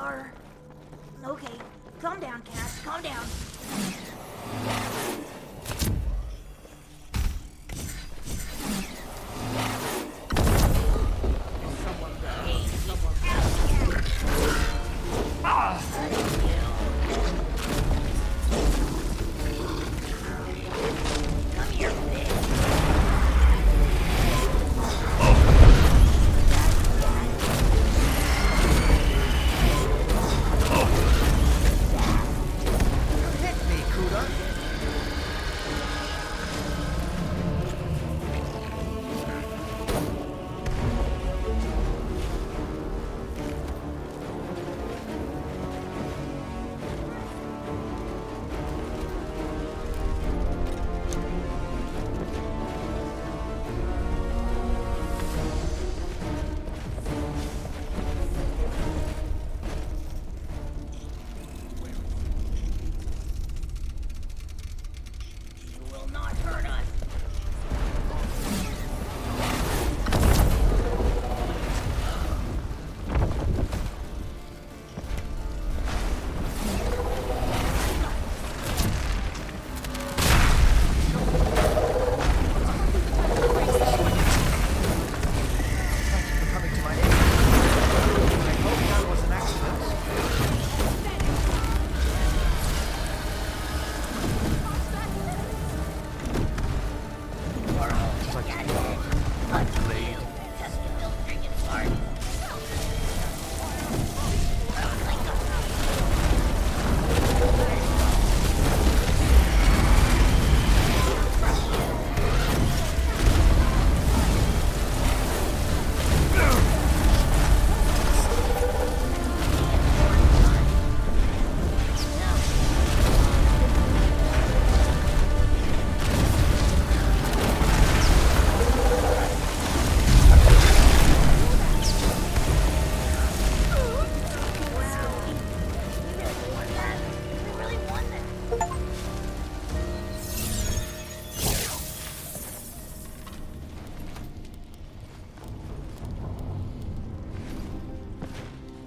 are... Okay, calm down, Cass, calm down.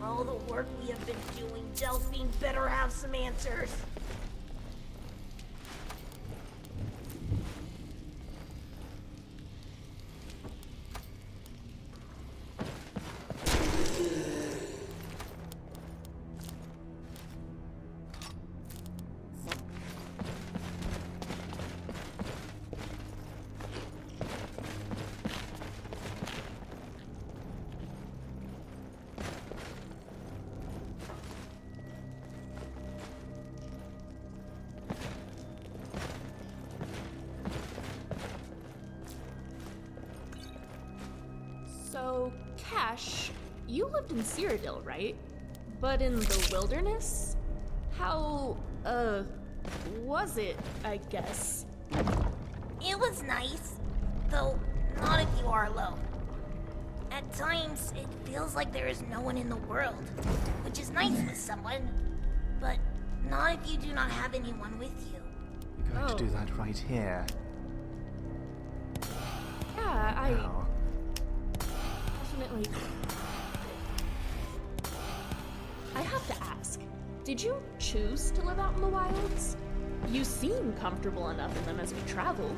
All the work we have been doing, Delphine better have some answers. So, Cash, you lived in Cyrodiil, right? But in the wilderness? How, was it, I guess? It was nice, though not if you are alone. At times, it feels like there is no one in the world, which is nice with someone, but not if you do not have anyone with you. You're going to do that right here. Yeah, Now. Definitely. I have to ask, did you choose to live out in the wilds? You seem comfortable enough in them as we travel.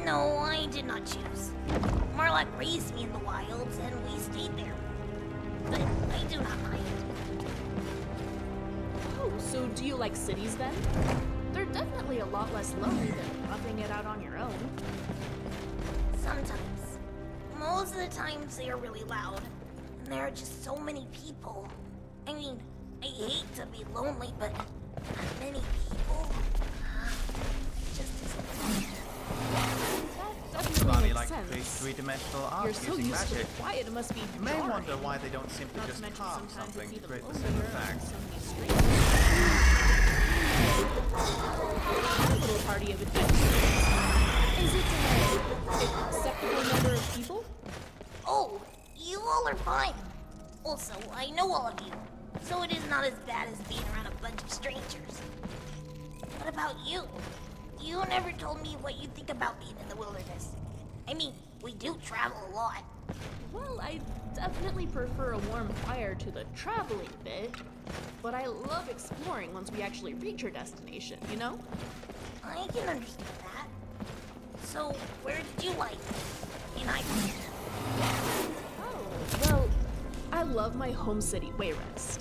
No, I did not choose. Marlock raised me in the wilds, and we stayed there. But I do not mind. Oh, so do you like cities then? They're definitely a lot less lonely than roughing it out on your own. Sometimes. Most of the times they are really loud, and there are just so many people. I mean, I hate to be lonely, but that many people? It just isn't. That definitely Ronnie makes like to sense. create three-dimensional art You're so using used to magic. the quiet, it must be You may jarring. wonder why they don't simply Not to just mention carve sometimes something it's to even create the lonelier same around effect. so many strangers. Our little party of adventurers. Is it an acceptable number of people? Oh, you all are fine. Also, I know all of you, so it is not as bad as being around a bunch of strangers. What about you? You never told me what you think about being in the wilderness. I mean, we do travel a lot. Well, I definitely prefer a warm fire to the traveling bit, but I love exploring once we actually reach our destination, you know? I can understand that. So, where did you like in Iceland? Oh, well, I love my home city, Wayrest.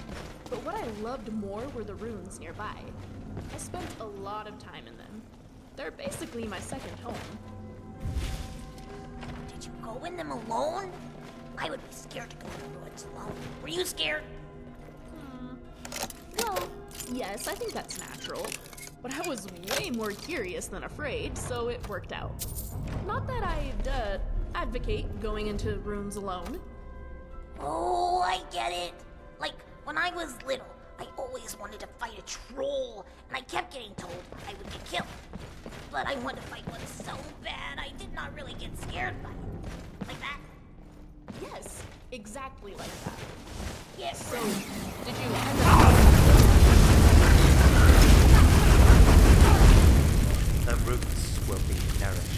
But what I loved more were the ruins nearby. I spent a lot of time in them. They're basically my second home. Did you go in them alone? I would be scared to go in the ruins alone. Were you scared? Well, yes, I think that's natural. But I was way more curious than afraid, so it worked out. Not that I'd, advocate going into ruins alone. Oh, I get it. Like, when I was little, I always wanted to fight a troll, and I kept getting told I would get killed. But I wanted to fight one so bad, I did not really get scared by it. Like that? Yes, exactly like that. Yes. So, did you end up... The roots will be nourished.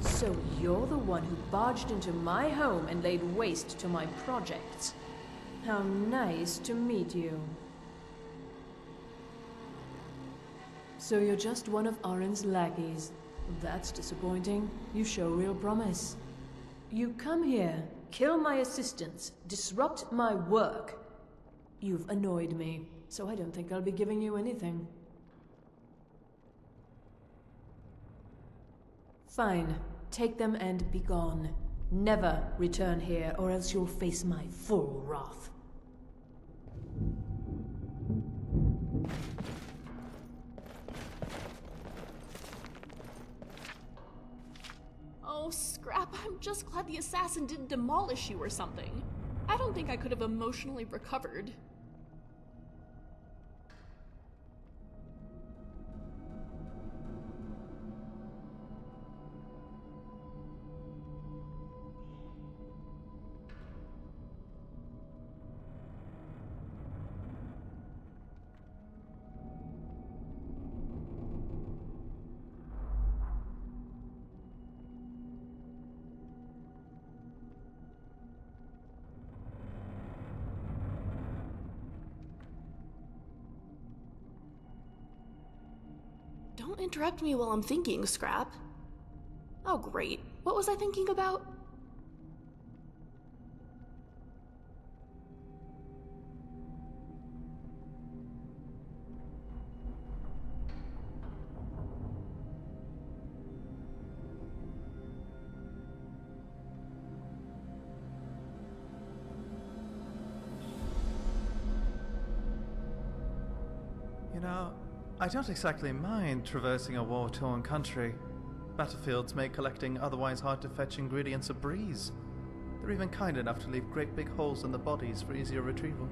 So you're the one who barged into my home and laid waste to my projects. How nice to meet you. So you're just one of Arin's lackeys. That's disappointing. You show real promise. You come here, kill my assistants, disrupt my work. You've annoyed me, so I don't think I'll be giving you anything. Fine. Take them and be gone. Never return here, or else you'll face my full wrath. Oh, Scrap, I'm just glad the assassin didn't demolish you or something. I don't think I could have emotionally recovered. Don't interrupt me while I'm thinking, Scrap. Oh, great. What was I thinking about? You know, I don't exactly mind traversing a war-torn country. Battlefields make collecting otherwise hard-to-fetch ingredients a breeze. They're even kind enough to leave great big holes in the bodies for easier retrieval.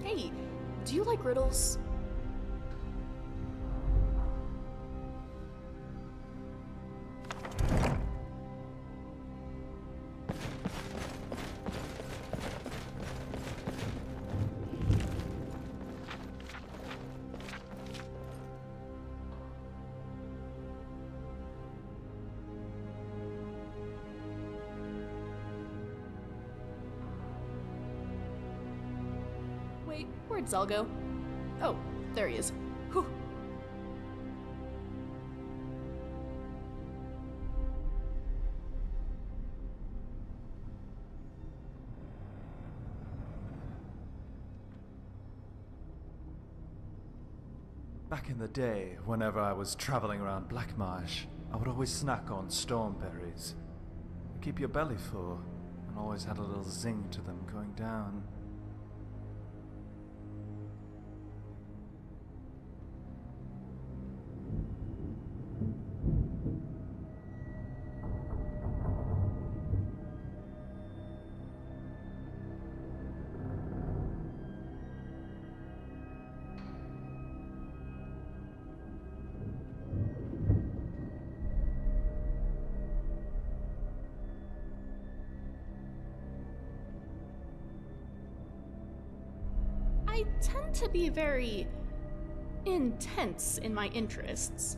Hey, do you like riddles? Wait, where'd Zell go? Oh, there he is. Whew. Back in the day, whenever I was traveling around Black Marsh, I would always snack on stormberries. They keep your belly full, and always had a little zing to them going down. I tend to be very intense in my interests.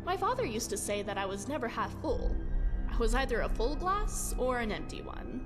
My father used to say that I was never half full. I was either a full glass or an empty one.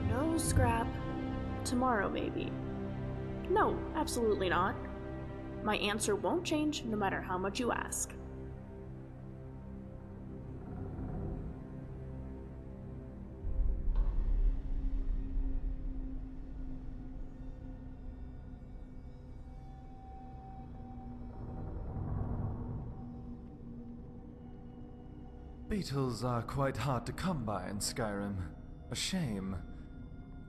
No scrap. Tomorrow, maybe. No, absolutely not. My answer won't change no matter how much you ask. Beetles are quite hard to come by in Skyrim. A shame.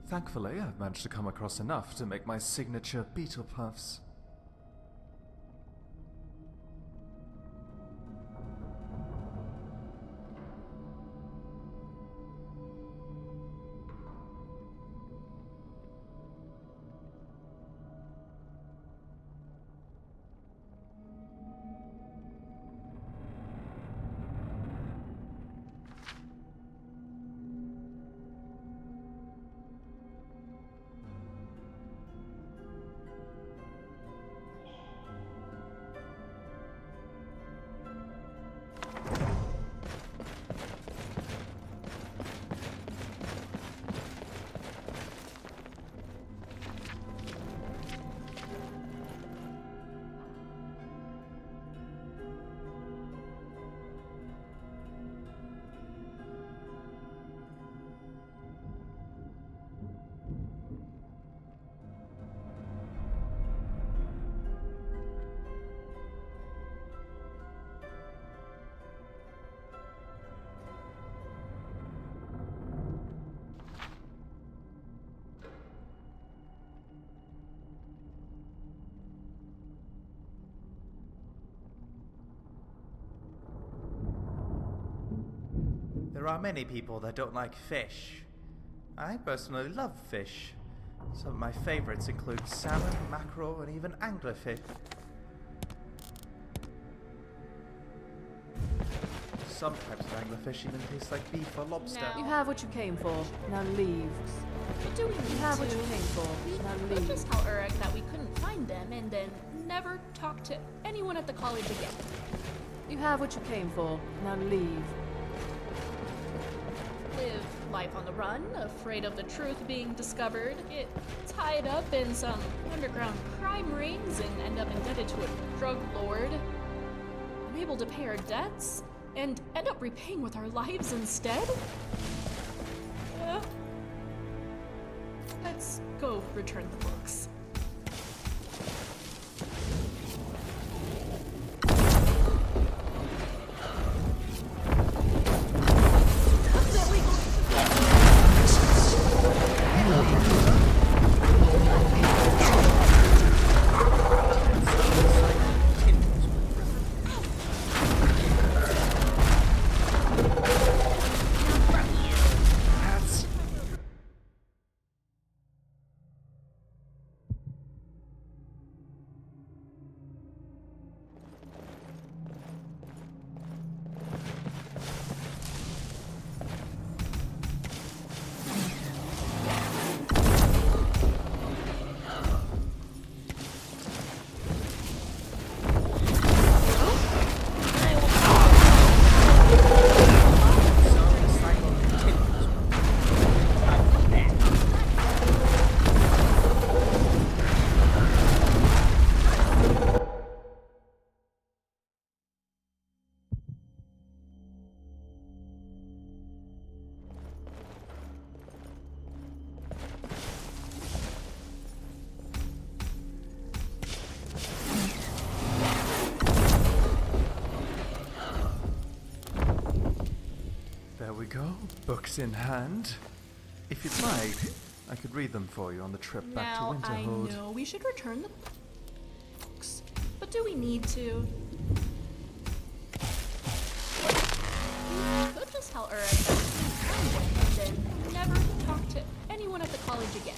Thankfully, I've managed to come across enough to make my signature beetle puffs. There are many people that don't like fish. I personally love fish. Some of my favorites include salmon, mackerel, and even anglerfish. Some types of anglerfish even taste like beef or lobster. Now- You have what you came for. Now leave. What do we need You have to? what you came for. Now We could leave. just tell Uruk that we couldn't find them and then never talk to anyone at the college again. You have what you came for. Now leave. Live life on the run, afraid of the truth being discovered, get tied up in some underground crime rings and end up indebted to a drug lord, unable to pay our debts, and end up repaying with our lives instead? Let's go return the books. There we go, books in hand. If you'd like, I could read them for you on the trip back to Now, I Winterhold. know we should return the books, but do we need to? We could just tell Uruk that we found them and then never talk to anyone at the college again.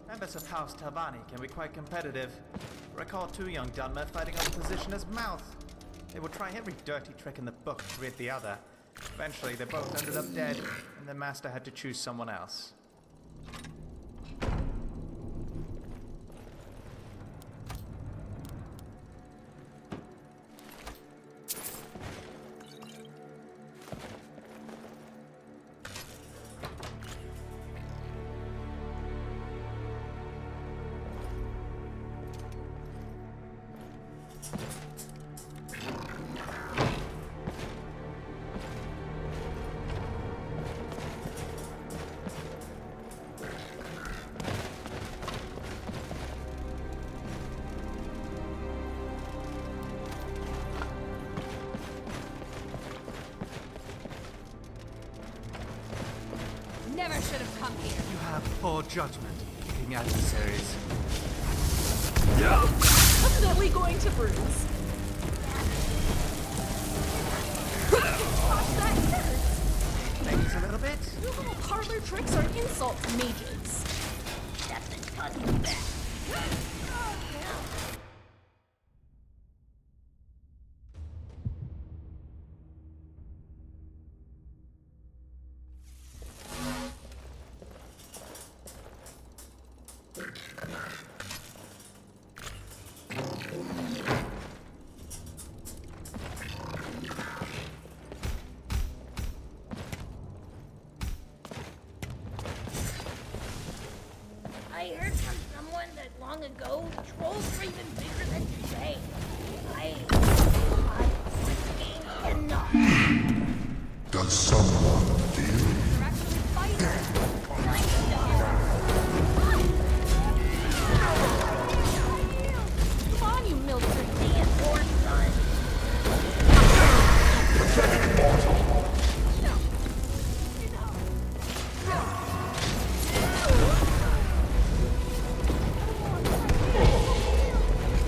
Members of House Talvani can be quite competitive. Recall two young Dunmer fighting over position as mouth. They would try every dirty trick in the book to rid the other. Eventually, they both ended up dead, and their master had to choose someone else. Never should have come here. You have poor judgment, kicking adversaries. Definitely going to bruise. That hurts. Thanks a little bit. Your little parlor tricks are an insult to mages. That's causing that. long ago, the trolls were even bigger than today. I fucking enough. Does someone feel They're actually fighting. Come on, you milk drink. And more son.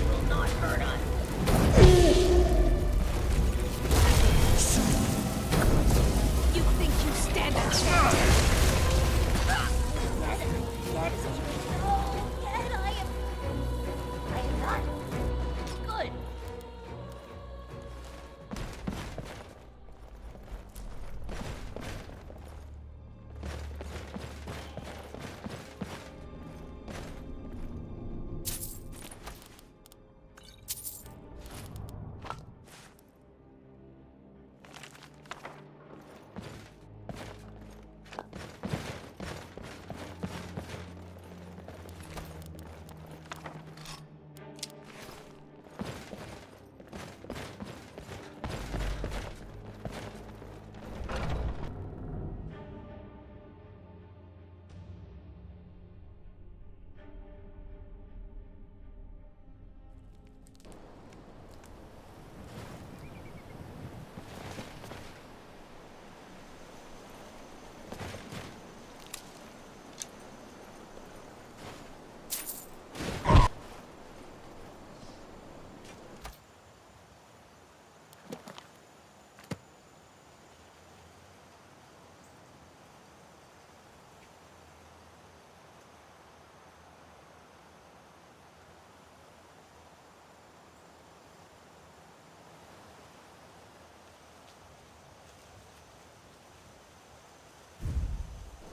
Will not hurt us. You think you stand a chance? Yet, I am not good.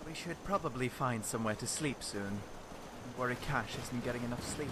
We should probably find somewhere to sleep soon. Worry Cash isn't getting enough sleep.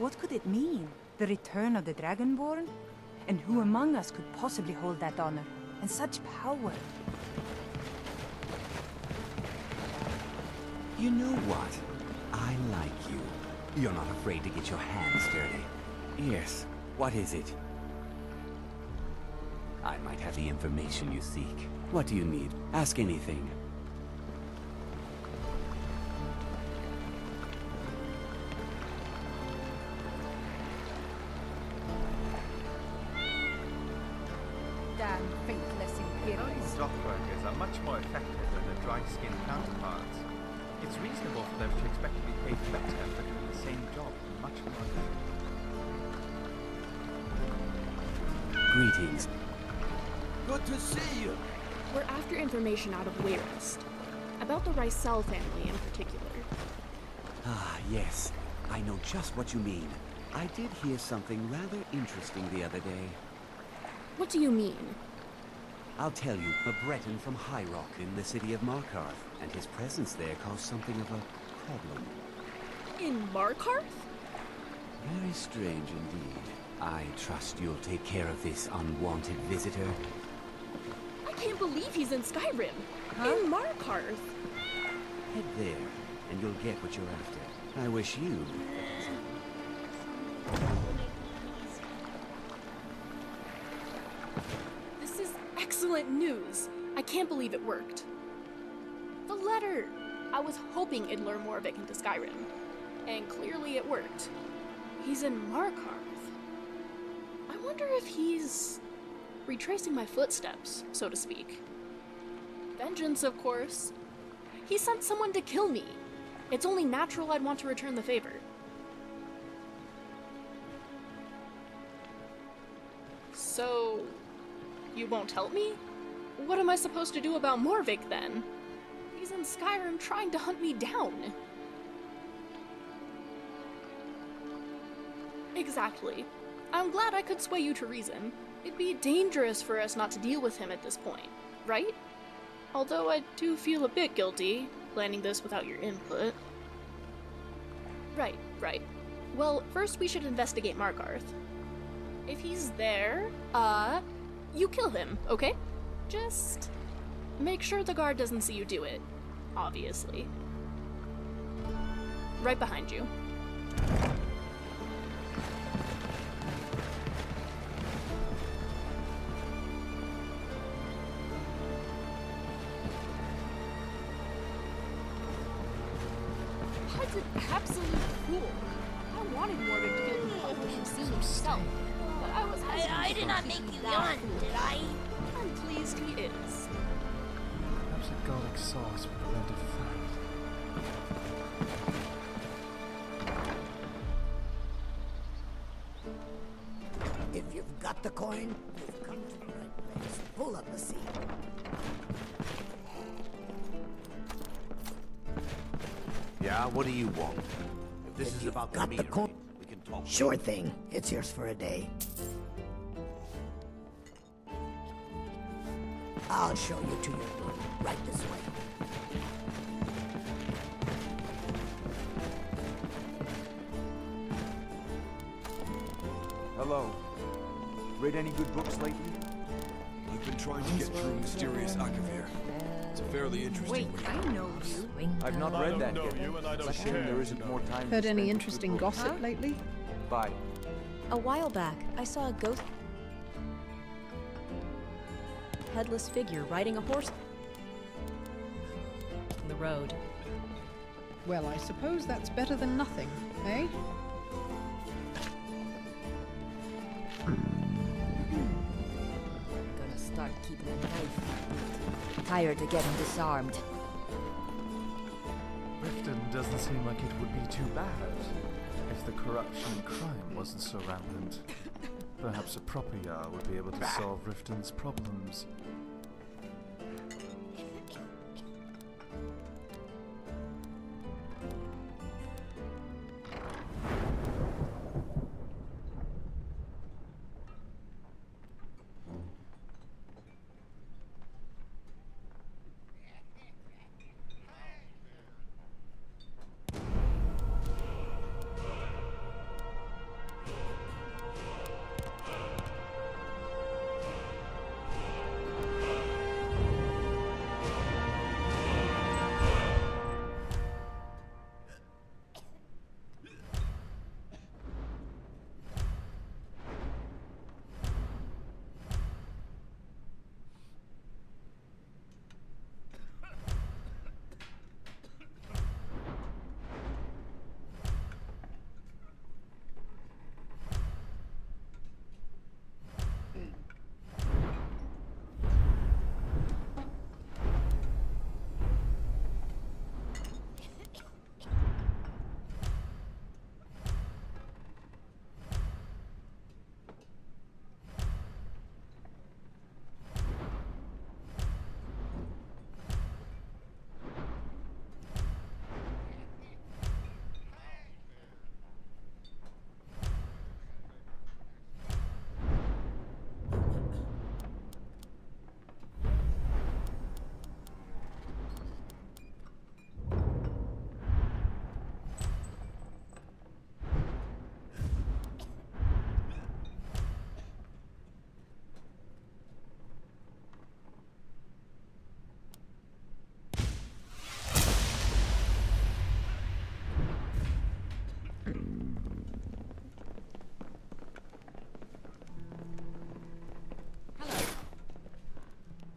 What could it mean? The return of the Dragonborn? And who among us could possibly hold that honor? And such power? You know what? I like you. You're not afraid to get your hands dirty. Yes, what is it? I might have the information you seek. What do you need? Ask anything. Damn faithless Imperials. These dockworkers are much more effective than their dry-skinned counterparts. It's reasonable for them to expect to be paid better for doing the same job much longer. Greetings. Good to see you. We're after information out of Wayrest. About the Rysel family in particular. Ah, yes. I know just what you mean. I did hear something rather interesting the other day. What do you mean? I'll tell you, a Breton from High Rock in the city of Markarth, and his presence there caused something of a problem. In Markarth? Very strange indeed. I trust you'll take care of this unwanted visitor. I can't believe he's in Skyrim. In Markarth. Head there, and you'll get what you're after. I wish you... This is excellent news. I can't believe it worked. The letter! I was hoping it'd lure Morvik into Skyrim. And clearly it worked. He's in Markarth. I wonder if he's retracing my footsteps, so to speak. Vengeance, of course. He sent someone to kill me. It's only natural I'd want to return the favor. So, you won't help me? What am I supposed to do about Morvik then? He's in Skyrim trying to hunt me down. Exactly. I'm glad I could sway you to reason. It'd be dangerous for us not to deal with him at this point, right? Although I do feel a bit guilty, planning this without your input. Right. Well, first we should investigate Markarth. If he's there, you kill him, okay? Just make sure the guard doesn't see you do it, obviously. Right behind you. That's an absolute fool. I wanted Morvik to feel compelled to see himself, but I was hesitant. I did not make you yawn, did I? I'm pleased he is. Perhaps a garlic sauce would prevent a fight. If you've got the coin, you've come to the right place. Pull up the seat. Yeah, what do you want? If this If is you've about got the meter coin- reading, we can talk. Sure thing. It's yours for a day. I'll show you to your room. Right this way. Hello. Read any good books lately? I've been trying to get through Mysterious Akavir. It's a fairly interesting read. I know you. I've not read that yet. It's a shame there isn't more time to Heard spend any with interesting good books. gossip lately? Bye. A while back, I saw a ghost headless figure riding a horse on the road. Well, I suppose that's better than nothing, eh? Gonna start keeping a knife. Tired of getting disarmed. Riften doesn't seem like it would be too bad if the corruption and crime wasn't so rampant. Perhaps a proper Jarl would be able to solve Riften's problems.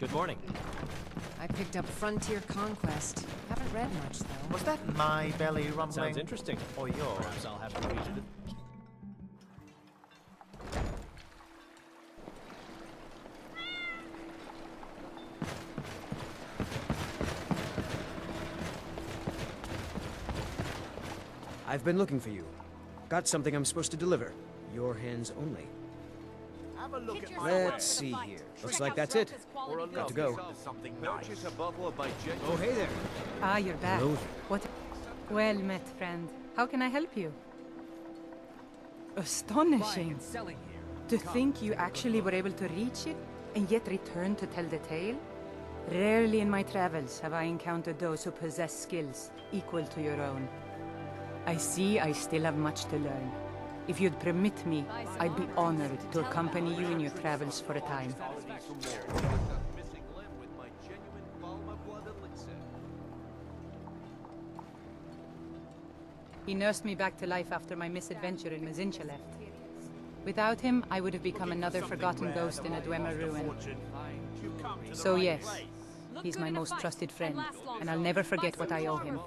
Good morning. I picked up Frontier Conquest. Haven't read much, though. Was that my belly rumbling? Sounds interesting. Or yours? Perhaps I'll have to read it. I've been looking for you. Got something I'm supposed to deliver. Your hands only. Have a look at Let's see here. Looks like that's it. Got to go. Purchase a bottle of my genuine... Oh, hey there. Ah, you're back. Hello. What? Well met, friend. How can I help you? Astonishing. To think you actually were able to reach it, and yet return to tell the tale? Rarely in my travels have I encountered those who possess skills equal to your own. I see I still have much to learn. If you'd permit me, I'd be honored to accompany you in your travels for a time. He nursed me back to life after my misadventure in Mazincha left. Without him, I would have become another forgotten ghost in a Dwemer ruin. So yes, he's my most trusted friend, and I'll never forget what I owe him.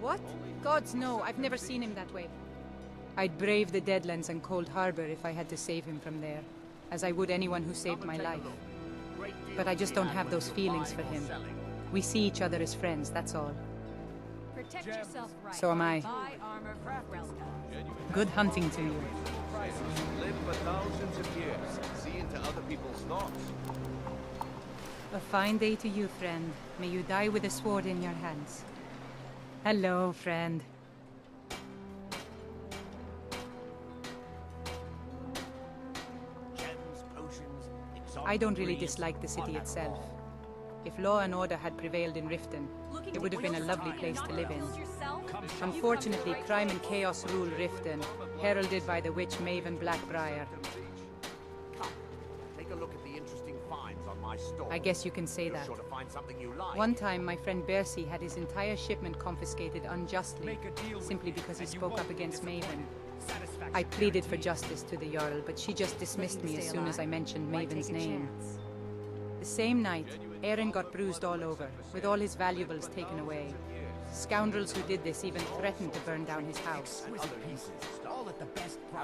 What? Gods, no, I've never seen him that way. I'd brave the Deadlands and Cold Harbor if I had to save him from there, as I would anyone who saved my life. But I just don't have those feelings for him. We see each other as friends, that's all. Protect yourself right. So am I. Buy armor from Relka. Good hunting to you. Live for thousands of years. See into other people's thoughts. A fine day to you, friend. May you die with a sword in your hands. Hello, friend. I don't really dislike the city itself. If law and order had prevailed in Riften, it would have been a lovely place to live in. Unfortunately, crime and chaos rule Riften, heralded by the witch Maven Blackbriar. Take a look at the interesting finds on my store. I guess you can say that. You're sure to find something you like. One time, my friend Bercy had his entire shipment confiscated unjustly, simply because he spoke up against Maven. I pleaded for justice to the Jarl, but she just dismissed me as soon as I mentioned Maven's name. The same night, Aaron got bruised all over, with all his valuables taken away. Scoundrels who did this even threatened to burn down his house.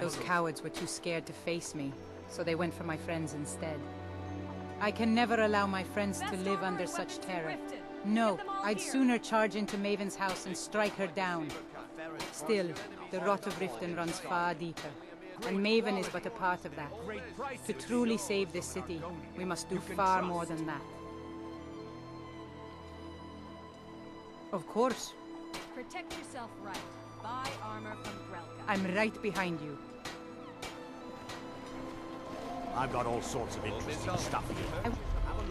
Those cowards were too scared to face me, so they went for my friends instead. I can never allow my friends to live under such terror. No, I'd sooner charge into Maven's house and strike her down. Still, the rot of Riften runs far deeper, and Maven is but a part of that. To truly save this city, we must do far more than that. Of course. Protect yourself right. Buy armor from Relka. I'm right behind you. I've got all sorts of interesting stuff here.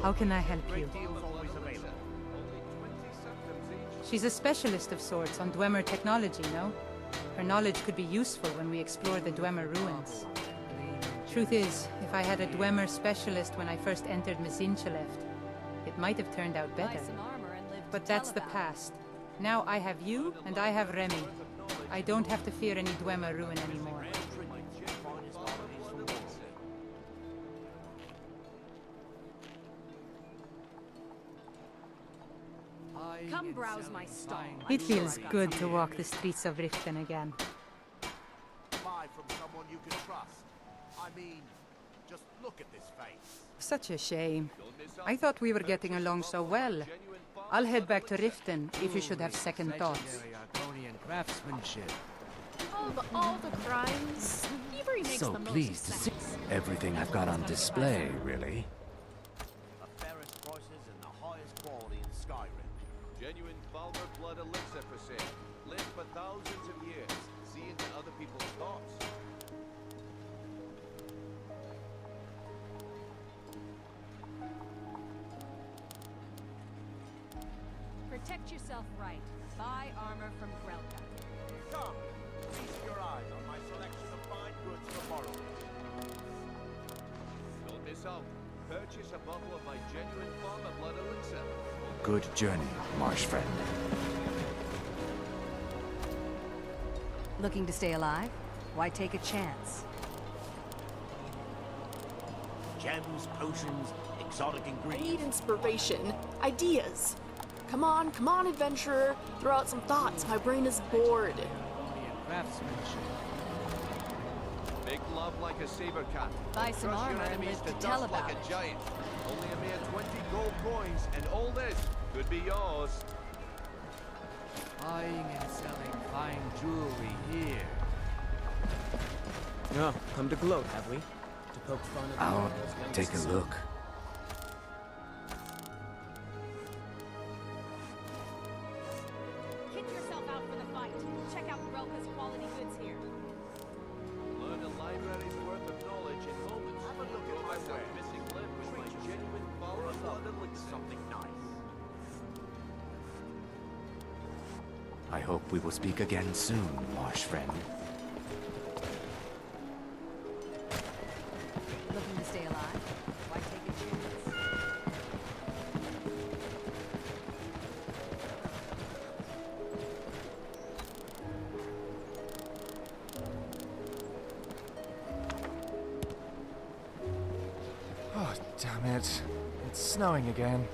How can I help you? She's a specialist of sorts on Dwemer technology, no? Her knowledge could be useful when we explore the Dwemer ruins. Truth is, if I had a Dwemer specialist when I first entered Mazinchaleft, it might have turned out better. But that's the past. Now I have you, and I have Remy. I don't have to fear any Dwemer ruin anymore. Come browse my stall. It feels good to walk the streets of Riften again. Buy from someone you can trust. I mean, just look at this face. Such a shame. I thought we were getting along so well. I'll head back to Riften if you should have second thoughts. Craftsmanship. Of all the crimes, thievery makes So the most pleased to see sense. everything I've got on display, really. The fairest prices and the highest quality in Skyrim. Genuine Valmer blood elixir for sale. Live for thousands of years. See into other people's thoughts. Protect yourself right. Buy armor from Relka. Come, feast your eyes on my selection of fine goods for borrowing. Don't miss out. Purchase a bottle of my genuine Valmer blood elixir. Good journey, marsh friend. Looking to stay alive? Why take a chance? gems, potions, exotic I need ingredients. inspiration. Ideas. Come on, adventurer. Throw out some thoughts. My brain is bored. Make love like a saber cat. Buy some Crush your armor and enemies live to to tell dust about like it. a giant. Only a mere 20 gold coins, and all this could be yours. Buying and selling fine jewelry here. Oh, come to gloat, have we? To poke fun at the I'll world's youngest take a son. look. Kit yourself out for the fight. Check out Relka's quality goods here. Learn a library's worth of knowledge in moments. Have a look at my way. Missing limb with my genuine Valor blood elixir. Something nice. I hope we will speak again soon, marsh friend. Looking to stay alive? Why take a chance? Oh, damn it. It's snowing again.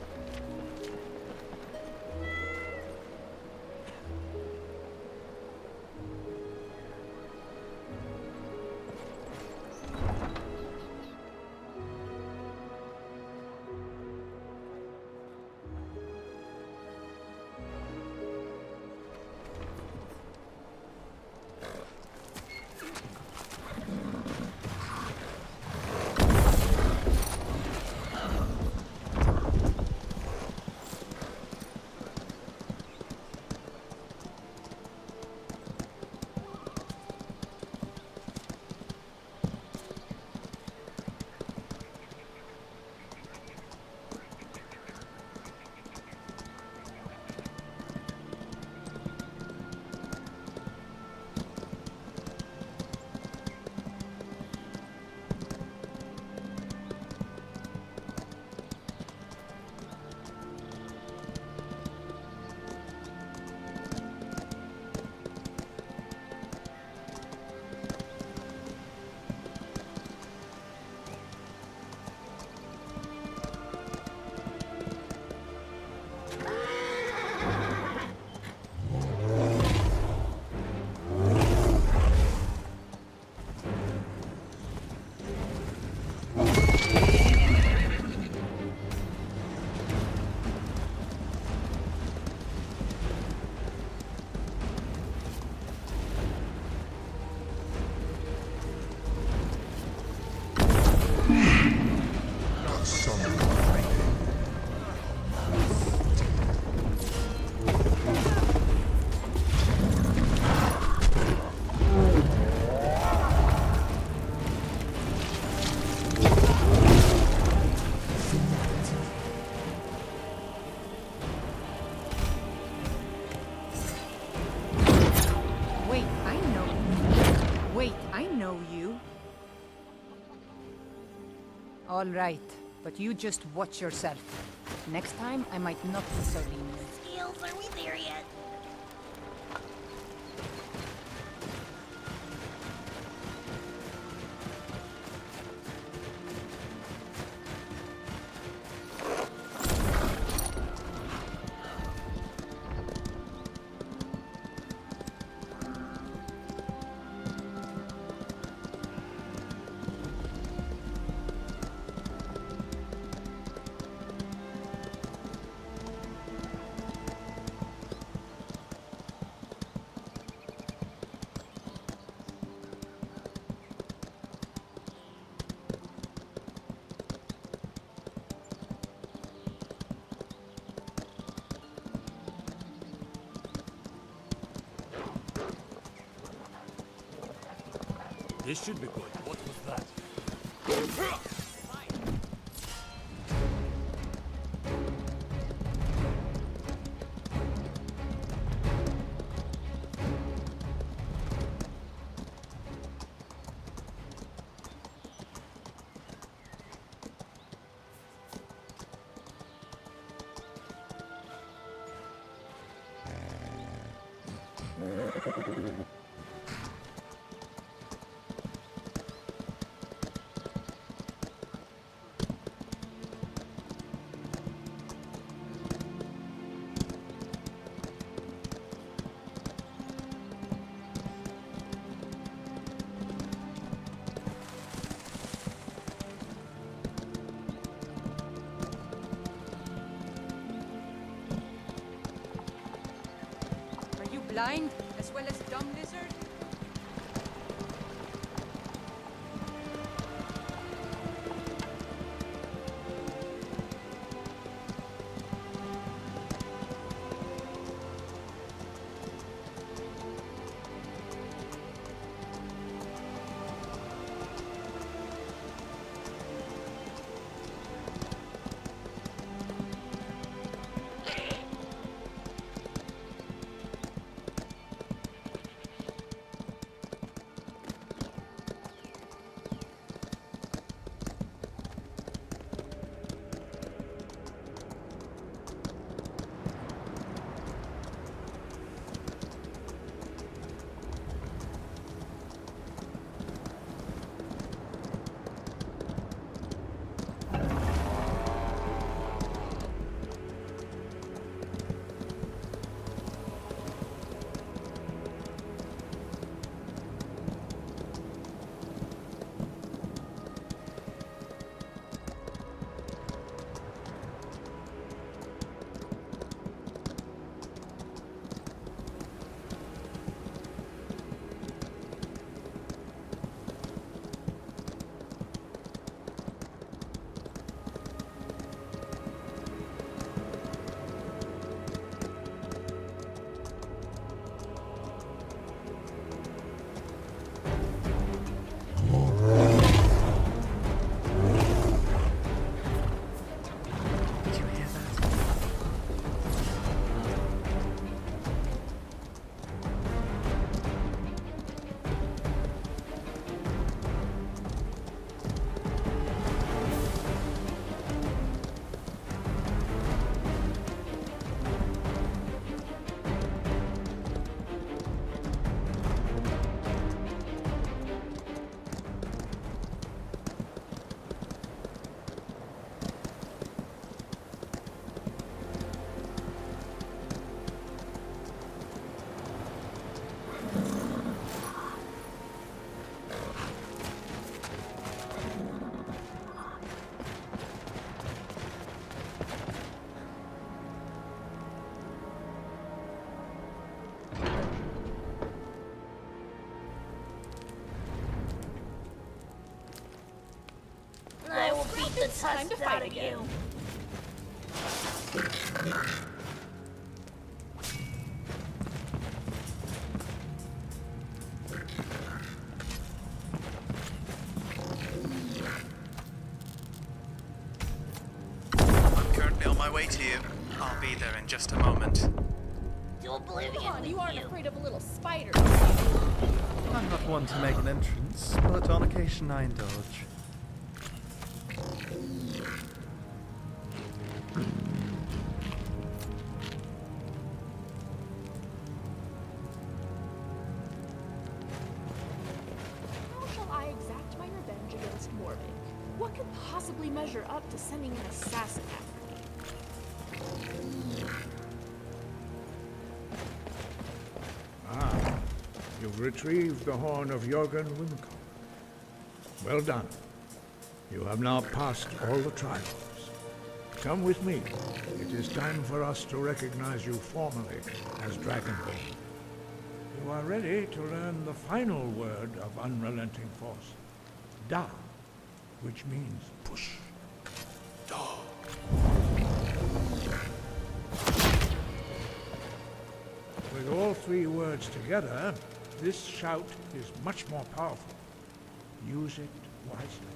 All right, but you just watch yourself. Next time, I might not be so lenient. Scales, are we there yet? This should be good. What was that? blind as well as dumb lizard? I will beat the Time to dust fight out of again. you. I'm currently on my way to you. I'll be there in just a moment. To oblivion Come on, with you aren't you. afraid of a little spider. I'm not one to make an entrance, but on occasion I indulge. How shall I exact my revenge against Morvick? What could possibly measure up to sending an assassin after me? Ah, you've retrieved the horn of Jürgen Wimco. Well done. You have now passed all the trials. Come with me. It is time for us to recognize you formally as Dragonborn. You are ready to learn the final word of unrelenting force. Da, which means push. Da. With all three words together, this shout is much more powerful. Use it wisely.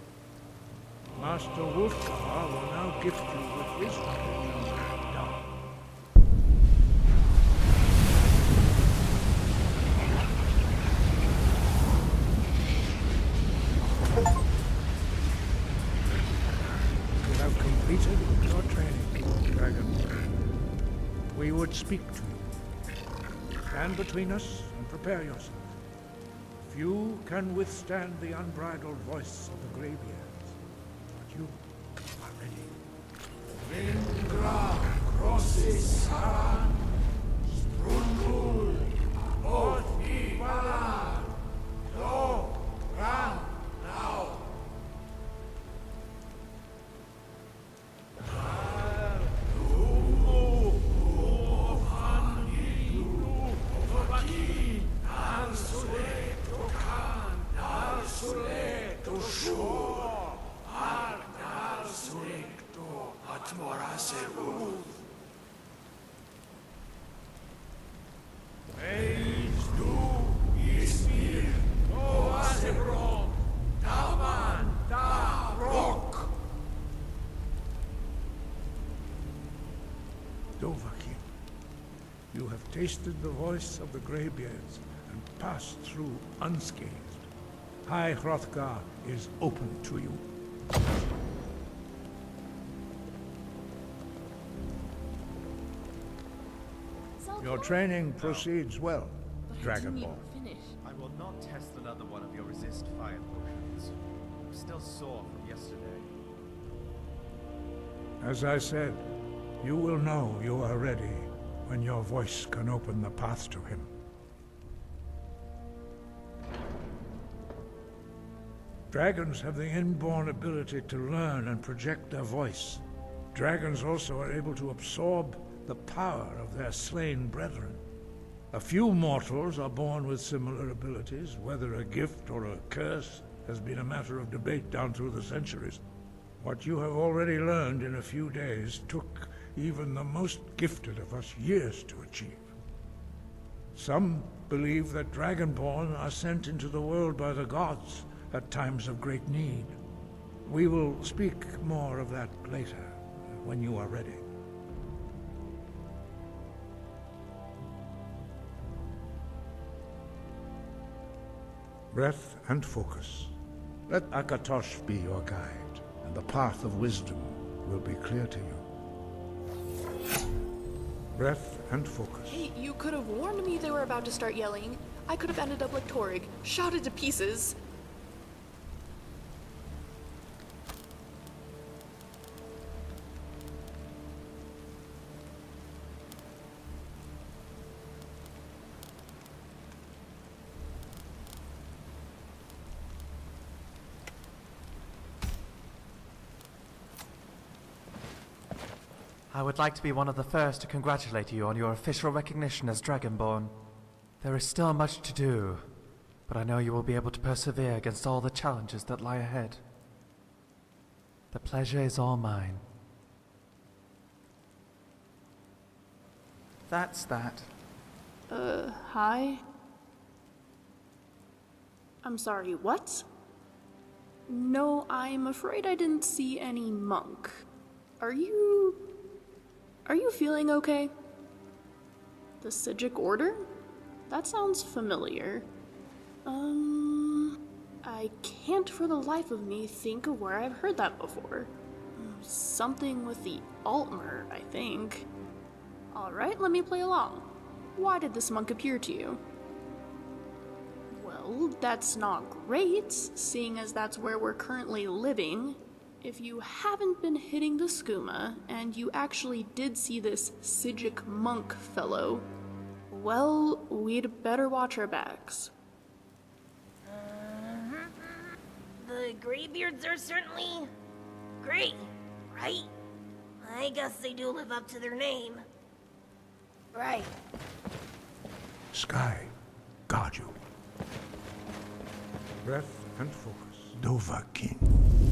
Master Wolfgar will now gift you with his knowledge of Da. You have completed your training, Dragon. We would speak to you. Stand between us and prepare yourself. Few can withstand the unbridled voice of the Greybeards, but you are ready. Vingra crosses Saran, Sprungul, Orti Balan, Do, Ram, now. have tasted the voice of the Greybeards and passed through unscathed. High Hrothgar is open to you. Your training proceeds well, Dragonborn. I will not test another one of your resist fire potions. I'm still sore from yesterday. As I said, you will know you are ready when your voice can open the path to him. Dragons have the inborn ability to learn and project their voice. Dragons also are able to absorb the power of their slain brethren. A few mortals are born with similar abilities. Whether a gift or a curse has been a matter of debate down through the centuries. What you have already learned in a few days took even the most gifted of us years to achieve. Some believe that Dragonborn are sent into the world by the gods at times of great need. We will speak more of that later, when you are ready. Breath and focus. Let Akatosh be your guide, and the path of wisdom will be clear to you. Breath and focus. Hey, you could have warned me they were about to start yelling. I could have ended up like Torrig, shouted to pieces. I would like to be one of the first to congratulate you on your official recognition as Dragonborn. There is still much to do, but I know you will be able to persevere against all the challenges that lie ahead. The pleasure is all mine. That's that. Hi? I'm sorry, what? No, I'm afraid I didn't see any monk. Are you feeling okay? The Sijic Order? That sounds familiar. I can't for the life of me think of where I've heard that before. Something with the Altmer, I think. Alright, let me play along. Why did this monk appear to you? Well, that's not great, seeing as that's where we're currently living. If you haven't been hitting the skooma, and you actually did see this Sijic monk fellow, well, we'd better watch our backs. The Greybeards are certainly great, right? I guess they do live up to their name. Right. Sky, guard you. Breath and focus. Dovahkiin.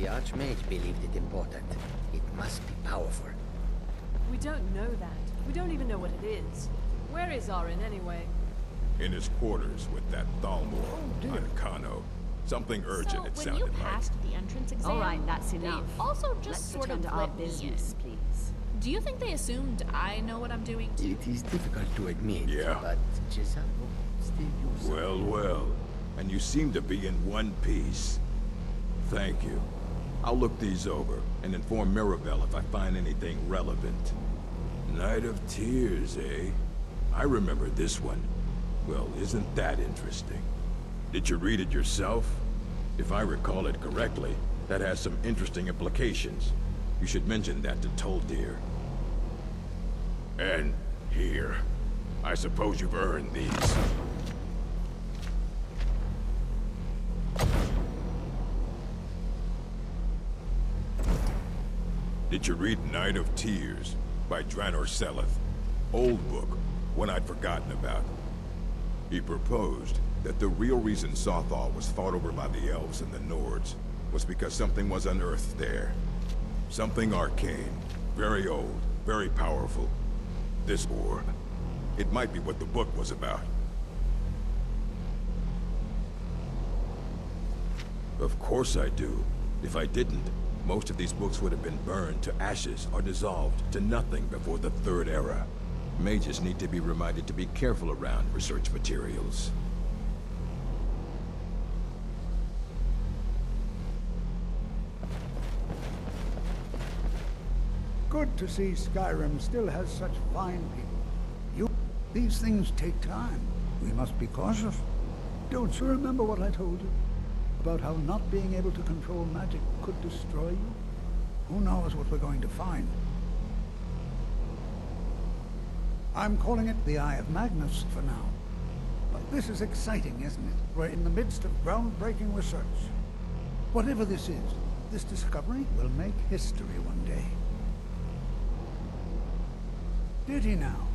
The Archmage believed it important. It must be powerful. We don't know that. We don't even know what it is. Where is Arin anyway? In his quarters with that Thalmor on Kano. Something urgent, it sounded like. The entrance exam, All right, that's enough. they also just Let's sort return of to our let me business, in. please. Do you think they assumed I know what I'm doing too? It is difficult to admit, Yeah. but Cesaro still uses... Well, well. And you seem to be in one piece. Thank you. I'll look these over and inform Mirabelle if I find anything relevant. Night of Tears, eh? I remember this one. Well, isn't that interesting? Did you read it yourself? If I recall it correctly, that has some interesting implications. You should mention that to Toldir. And here. I suppose you've earned these. Did you read Night of Tears by Draenor Seleth? Old book, one I'd forgotten about. He proposed that the real reason Sothal was fought over by the elves and the Nords was because something was unearthed there. Something arcane, very old, very powerful. This orb. It might be what the book was about. Of course I do. If I didn't, most of these books would have been burned to ashes or dissolved to nothing before the Third Era. Mages need to be reminded to be careful around research materials. Good to see Skyrim still has such fine people. These things take time. We must be cautious. Don't you remember what I told you? About how not being able to control magic could destroy you? Who knows what we're going to find? I'm calling it the Eye of Magnus for now. But this is exciting, isn't it? We're in the midst of groundbreaking research. Whatever this is, this discovery will make history one day. Did he now?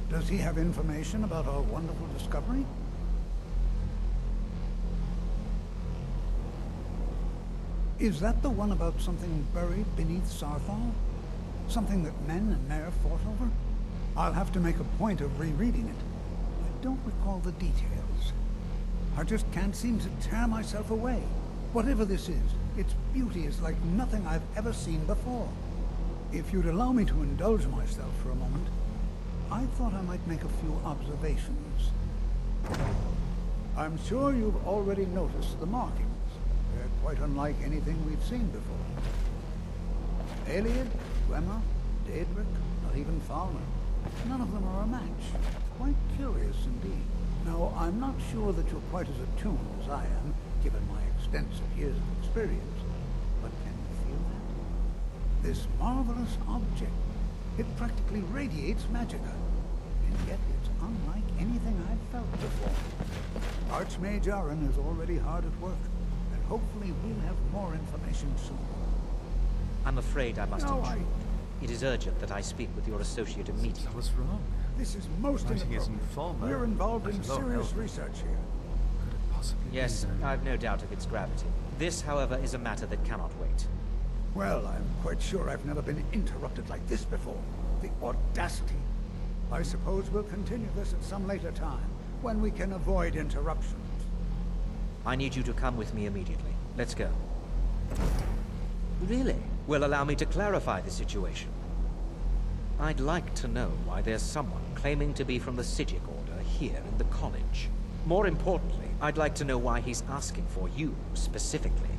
Does he have information about our wonderful discovery? Is that the one about something buried beneath Sarthal? Something that men and Mare fought over? I'll have to make a point of rereading it. I don't recall the details. I just can't seem to tear myself away. Whatever this is, its beauty is like nothing I've ever seen before. If you'd allow me to indulge myself for a moment, I thought I might make a few observations. I'm sure you've already noticed the markings. They're quite unlike anything we've seen before. Aliad, Dwemer, Daedric, not even Falmer. None of them are a match. Quite curious indeed. Now, I'm not sure that you're quite as attuned as I am, given my extensive years of experience, but can you feel that? This marvelous object, it practically radiates magicka, and yet it's unlike anything I've felt before. Archmage Aaron is already hard at work, and hopefully we'll have more information soon. I'm afraid I must No, intrude. It is urgent that I speak with your associate immediately. I was wrong. This is most Writing is inappropriate. informal, We're involved let in alone serious helpful. research here. Could it possibly Yes, be I've no doubt of its gravity. This, however, is a matter that cannot wait. Well, I'm quite sure I've never been interrupted like this before. The audacity. I suppose we'll continue this at some later time, when we can avoid interruptions. I need you to come with me immediately. Let's go. Really? Well, allow me to clarify the situation. I'd like to know why there's someone claiming to be from the Sijic Order here in the college. More importantly, I'd like to know why he's asking for you, specifically.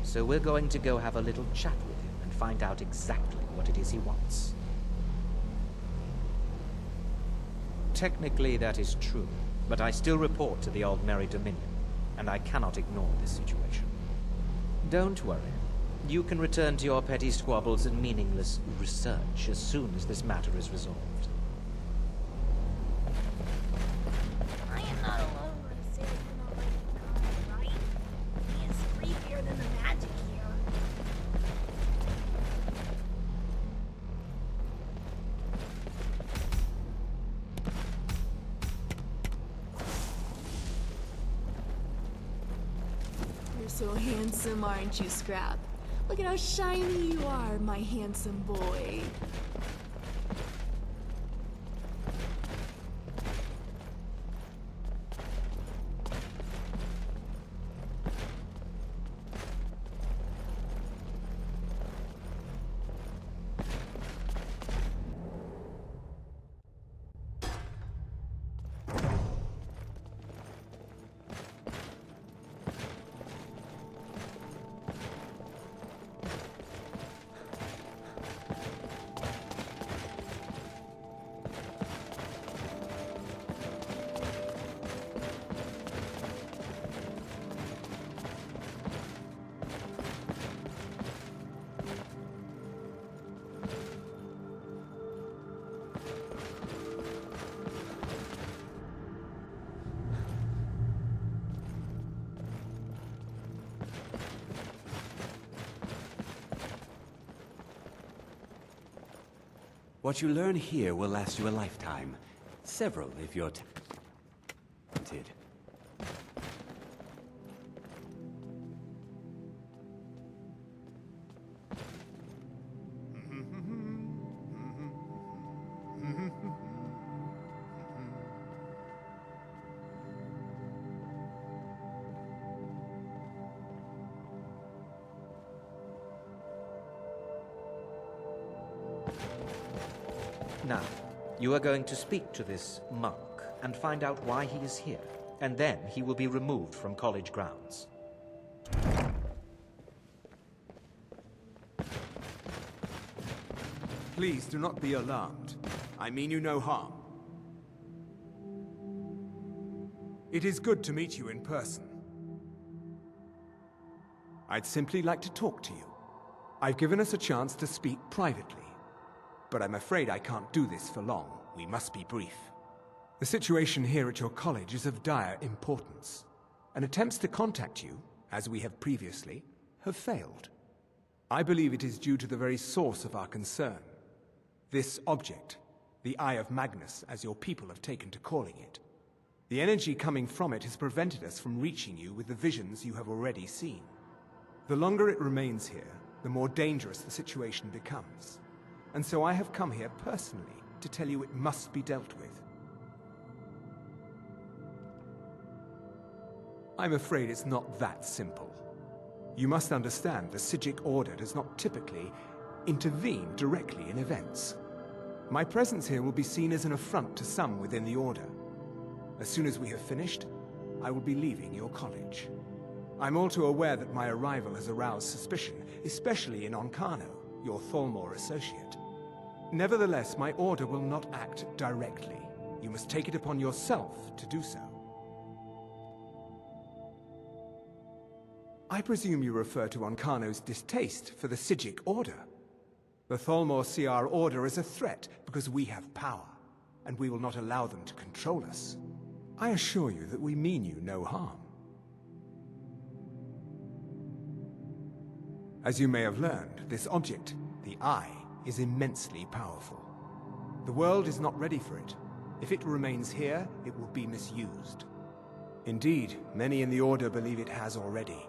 So we're going to go have a little chat with him and find out exactly what it is he wants. Technically, that is true, but I still report to the Old Merry Dominion, and I cannot ignore this situation. Don't worry. You can return to your petty squabbles and meaningless research as soon as this matter is resolved. I am not alone when I say that you're not ready to die, right? He is creepier than the magic here. You're so handsome, aren't you, Scrap? Look at how shiny you are, my handsome boy. What you learn here will last you a lifetime. Several, if you're talented. Now, you are going to speak to this monk and find out why he is here, and then he will be removed from college grounds. Please do not be alarmed. I mean you no harm. It is good to meet you in person. I'd simply like to talk to you. I've given us a chance to speak privately. But I'm afraid I can't do this for long. We must be brief. The situation here at your college is of dire importance, and attempts to contact you, as we have previously, have failed. I believe it is due to the very source of our concern. This object, the Eye of Magnus, as your people have taken to calling it. The energy coming from it has prevented us from reaching you with the visions you have already seen. The longer it remains here, the more dangerous the situation becomes. And so I have come here personally to tell you it must be dealt with. I'm afraid it's not that simple. You must understand the Psijic Order does not typically intervene directly in events. My presence here will be seen as an affront to some within the Order. As soon as we have finished, I will be leaving your college. I'm all too aware that my arrival has aroused suspicion, especially in Onkano, your Thalmor associate. Nevertheless, my order will not act directly. You must take it upon yourself to do so. I presume you refer to Onkano's distaste for the Psijic Order. The Thalmor see our order as a threat because we have power, and we will not allow them to control us. I assure you that we mean you no harm. As you may have learned, this object, the Eye, is immensely powerful. The world is not ready for it. If it remains here, it will be misused. Indeed, many in the Order believe it has already.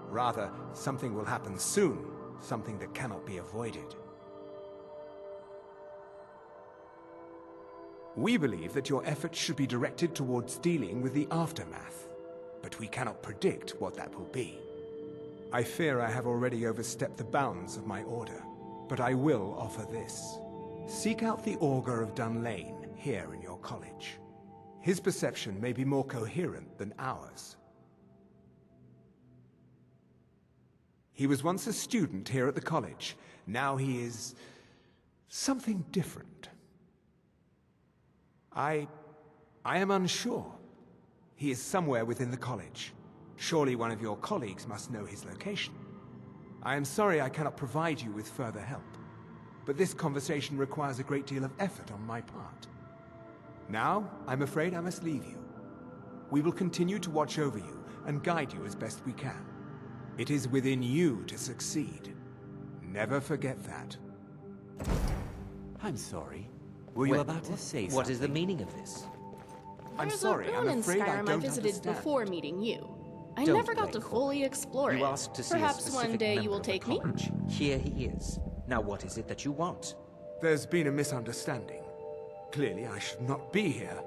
Rather, something will happen soon, something that cannot be avoided. We believe that your efforts should be directed towards dealing with the aftermath, but we cannot predict what that will be. I fear I have already overstepped the bounds of my order. But I will offer this. Seek out the Augur of Dunlane here in your college. His perception may be more coherent than ours. He was once a student here at the college. Now he is something different. I am unsure. He is somewhere within the college. Surely one of your colleagues must know his location. I am sorry I cannot provide you with further help, but this conversation requires a great deal of effort on my part. Now, I'm afraid I must leave you. We will continue to watch over you and guide you as best we can. It is within you to succeed. Never forget that. I'm sorry. Were you about to say something? What is the meaning of this? There's sorry, a I'm rune in afraid I Skyrim I don't visited understand. before meeting you. I Don't never got to blame fully explore You it. asked to see a Perhaps specific one day member you will of the take me? college. Here he is. Now what is it that you want? There's been a misunderstanding. Clearly, I should not be here.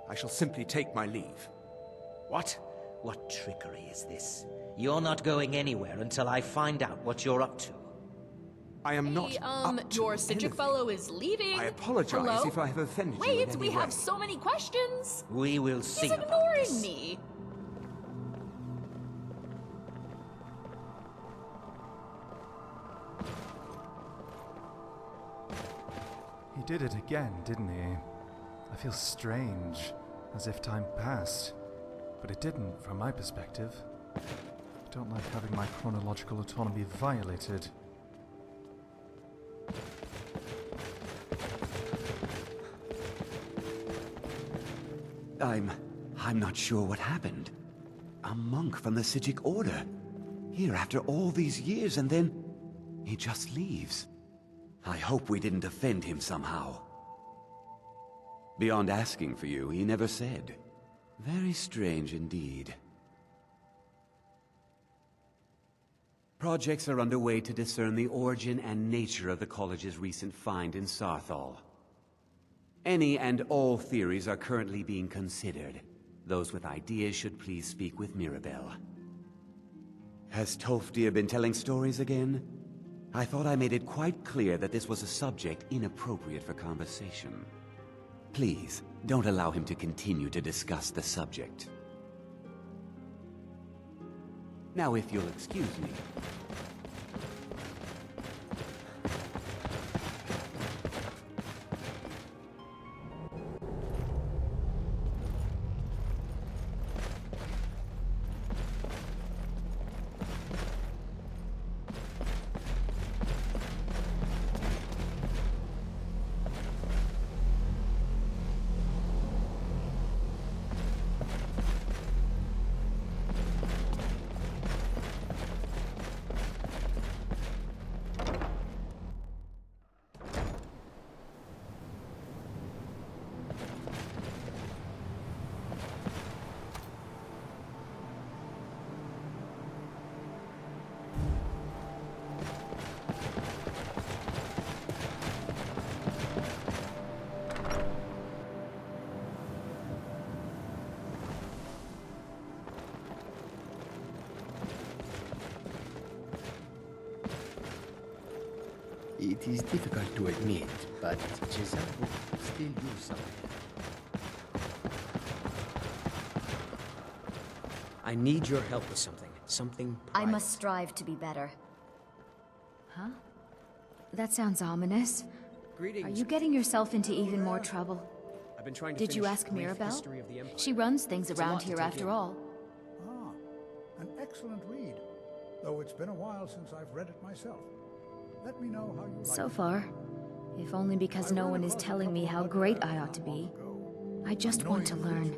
I shall simply take my leave. What? What trickery is this? You're not going anywhere until I find out what you're up to. I am not your Psijic fellow is leaving. I apologize Hello? if I have offended you in Wait, any we way. have so many questions. We will see He's about ignoring this. me. He did it again, didn't he? I feel strange, as if time passed. But it didn't, from my perspective. I don't like having my chronological autonomy violated. I'm not sure what happened. A monk from the Psijic Order. Here after all these years, and then he just leaves. I hope we didn't offend him somehow. Beyond asking for you, he never said. Very strange indeed. Projects are underway to discern the origin and nature of the college's recent find in Sarthal. Any and all theories are currently being considered. Those with ideas should please speak with Mirabelle. Has Tofdir been telling stories again? I thought I made it quite clear that this was a subject inappropriate for conversation. Please, don't allow him to continue to discuss the subject. Now, if you'll excuse me. It is difficult to admit, but Giselle will still use something. I need your help with something. Something I must strive to be better. Huh? That sounds ominous. Greetings. Are you getting yourself into even more trouble? I've been trying to Did you finish ask Brief Mirabelle? History of the Empire. She runs things It's a around lot to here take after in. all. Ah, an excellent read. Though it's been a while since I've read it myself. Let me know how you like So it. far. If only because no one is telling me how great I ought to be. I just want to learn.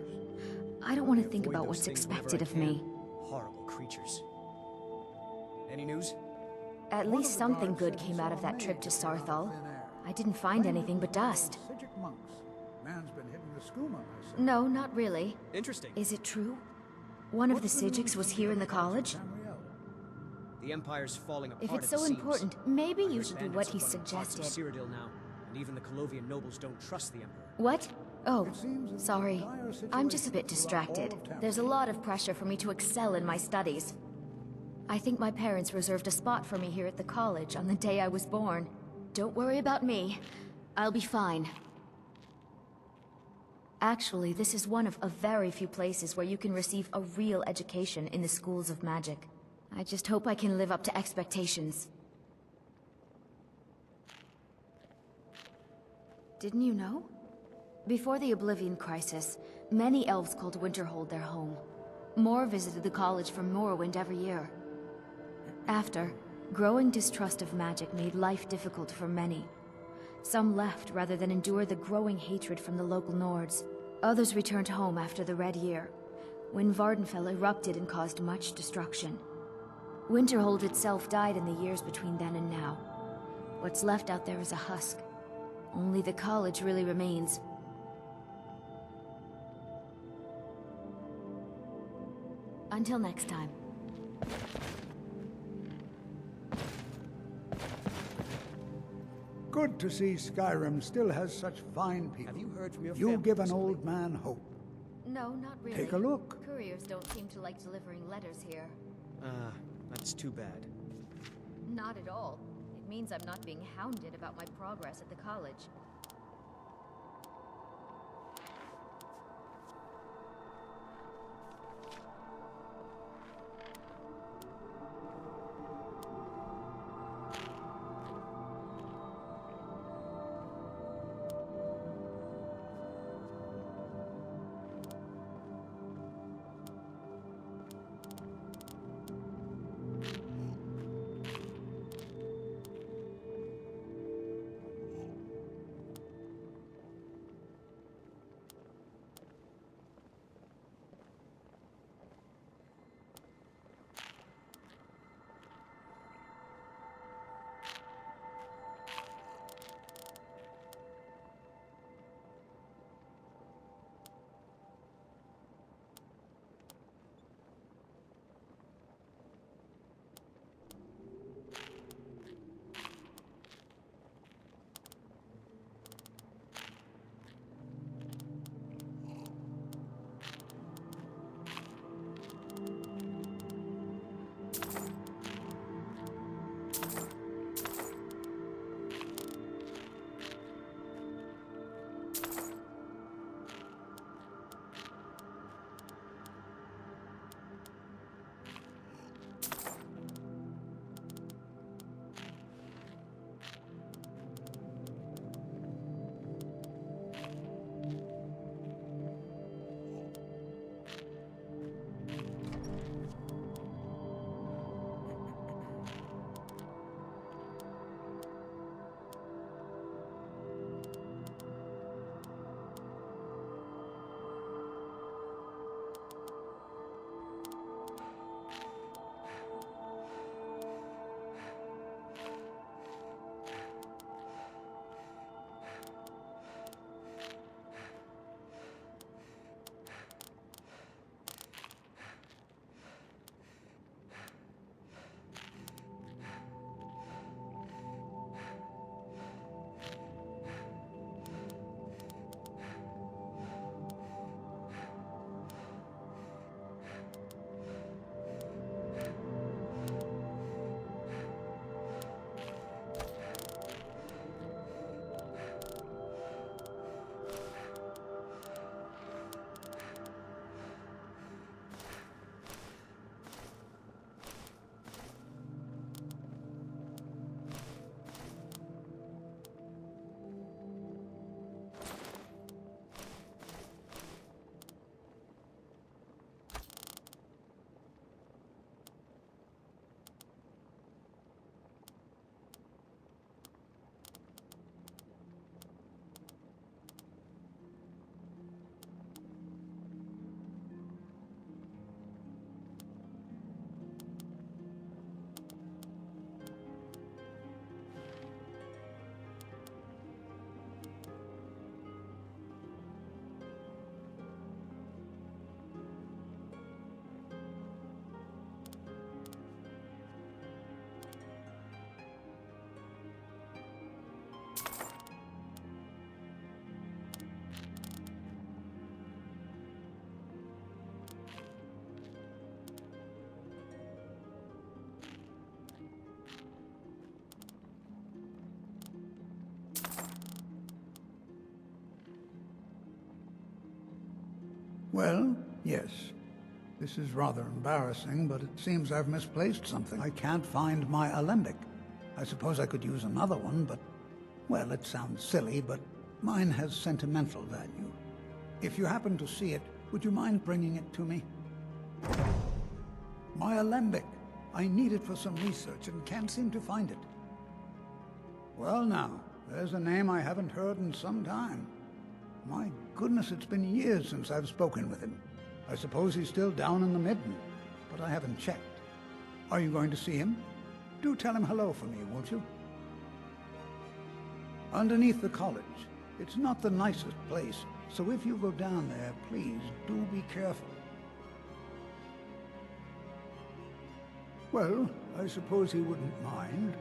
I don't want to think about what's expected of me. Horrible creatures. Any news? At least something good came out of that trip to Sarthal. I didn't find anything but dust. Sigic monks. Man's been hitting the skooma, I say. No, not really. Interesting. Is it true? One of the Sigics was here in the college? The Empire's falling apart. If it's at the so seams. important, maybe I you heard should do bandits what are he running parts of suggested. Cyrodiil now, and even the Colovian nobles don't trust the Emperor. What? Oh, sorry. I'm just a bit distracted. There's a lot of pressure for me to excel in my studies. I think my parents reserved a spot for me here at the college on the day I was born. Don't worry about me. I'll be fine. Actually, this is one of a very few places where you can receive a real education in the schools of magic. I just hope I can live up to expectations. Didn't you know? Before the Oblivion Crisis, many elves called Winterhold their home. More visited the college from Morrowind every year. After, growing distrust of magic made life difficult for many. Some left rather than endure the growing hatred from the local Nords. Others returned home after the Red Year, when Vardenfell erupted and caused much destruction. Winterhold itself died in the years between then and now. What's left out there is a husk. Only the college really remains. Until next time. Good to see Skyrim still has such fine people. Have you heard from your You family give an recently? old man hope. No, not really. Take a look. Couriers don't seem to like delivering letters here. That's too bad. Not at all. It means I'm not being hounded about my progress at the college. Well, yes. This is rather embarrassing, but it seems I've misplaced something. I can't find my alembic. I suppose I could use another one, but, well, it sounds silly, but mine has sentimental value. If you happen to see it, would you mind bringing it to me? My alembic. I need it for some research and can't seem to find it. Well now, there's a name I haven't heard in some time. My goodness, it's been years since I've spoken with him. I suppose he's still down in the Midden, but I haven't checked. Are you going to see him? Do tell him hello for me, won't you? Underneath the college. It's not the nicest place, so if you go down there, please do be careful. Well, I suppose he wouldn't mind.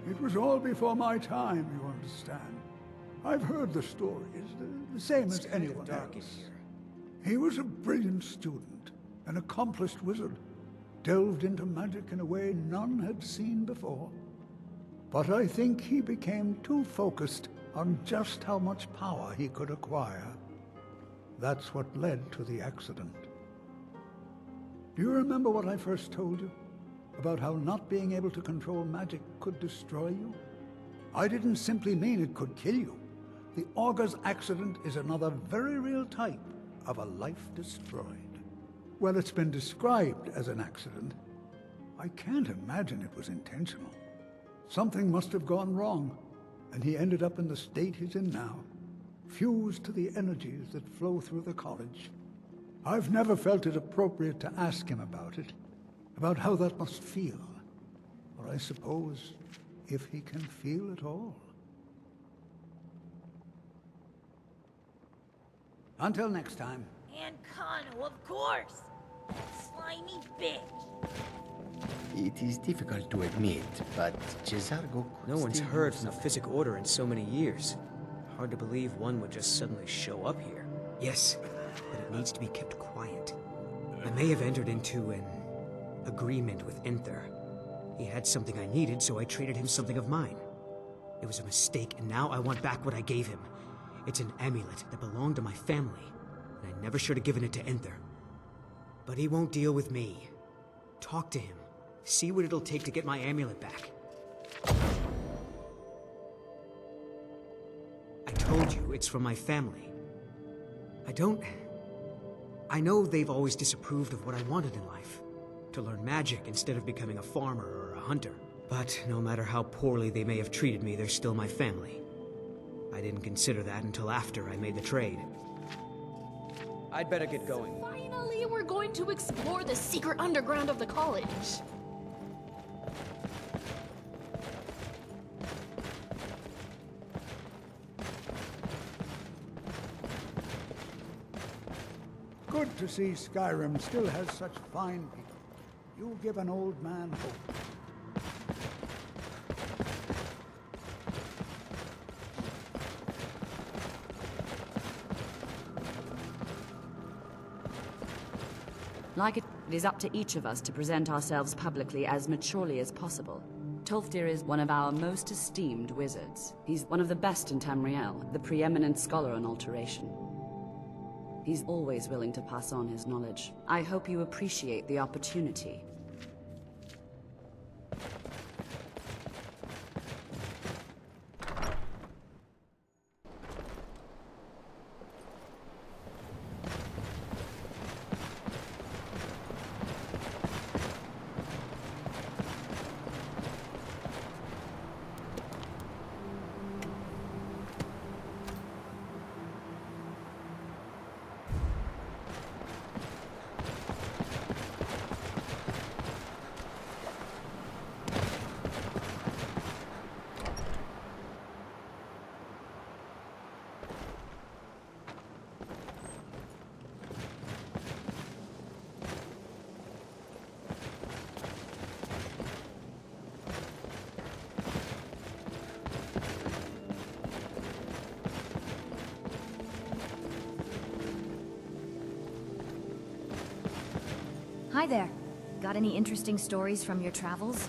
It was all before my time, you understand. I've heard the stories, the same as anyone else. He was a brilliant student, an accomplished wizard, delved into magic in a way none had seen before. But I think he became too focused on just how much power he could acquire. That's what led to the accident. Do you remember what I first told you? About how not being able to control magic could destroy you? I didn't simply mean it could kill you. The Augur's accident is another very real type of a life destroyed. Well, it's been described as an accident. I can't imagine it was intentional. Something must have gone wrong, and he ended up in the state he's in now, fused to the energies that flow through the college. I've never felt it appropriate to ask him about it, about how that must feel. Or I suppose, if he can feel at all. Until next time. And Kano, of course! That slimy bitch! It is difficult to admit, but Cesargo could No one's still heard use from the Physic Order in so many years. Hard to believe one would just suddenly show up here. Yes, but it needs to be kept quiet. I may have entered into an agreement with Enther. He had something I needed, so I traded him something of mine. It was a mistake, and now I want back what I gave him. It's an amulet that belonged to my family, and I never should have given it to Enther. But he won't deal with me. Talk to him. See what it'll take to get my amulet back. I told you, it's from my family. I know they've always disapproved of what I wanted in life. To learn magic instead of becoming a farmer or a hunter. But no matter how poorly they may have treated me, they're still my family. I didn't consider that until after I made the trade. I'd better get going. Finally, we're going to explore the secret underground of the college. Good to see Skyrim still has such fine people. You give an old man hope. Like it is up to each of us to present ourselves publicly as maturely as possible. Tolfdir is one of our most esteemed wizards. He's one of the best in Tamriel, the preeminent scholar on alteration. He's always willing to pass on his knowledge. I hope you appreciate the opportunity. Hi there. Got any interesting stories from your travels?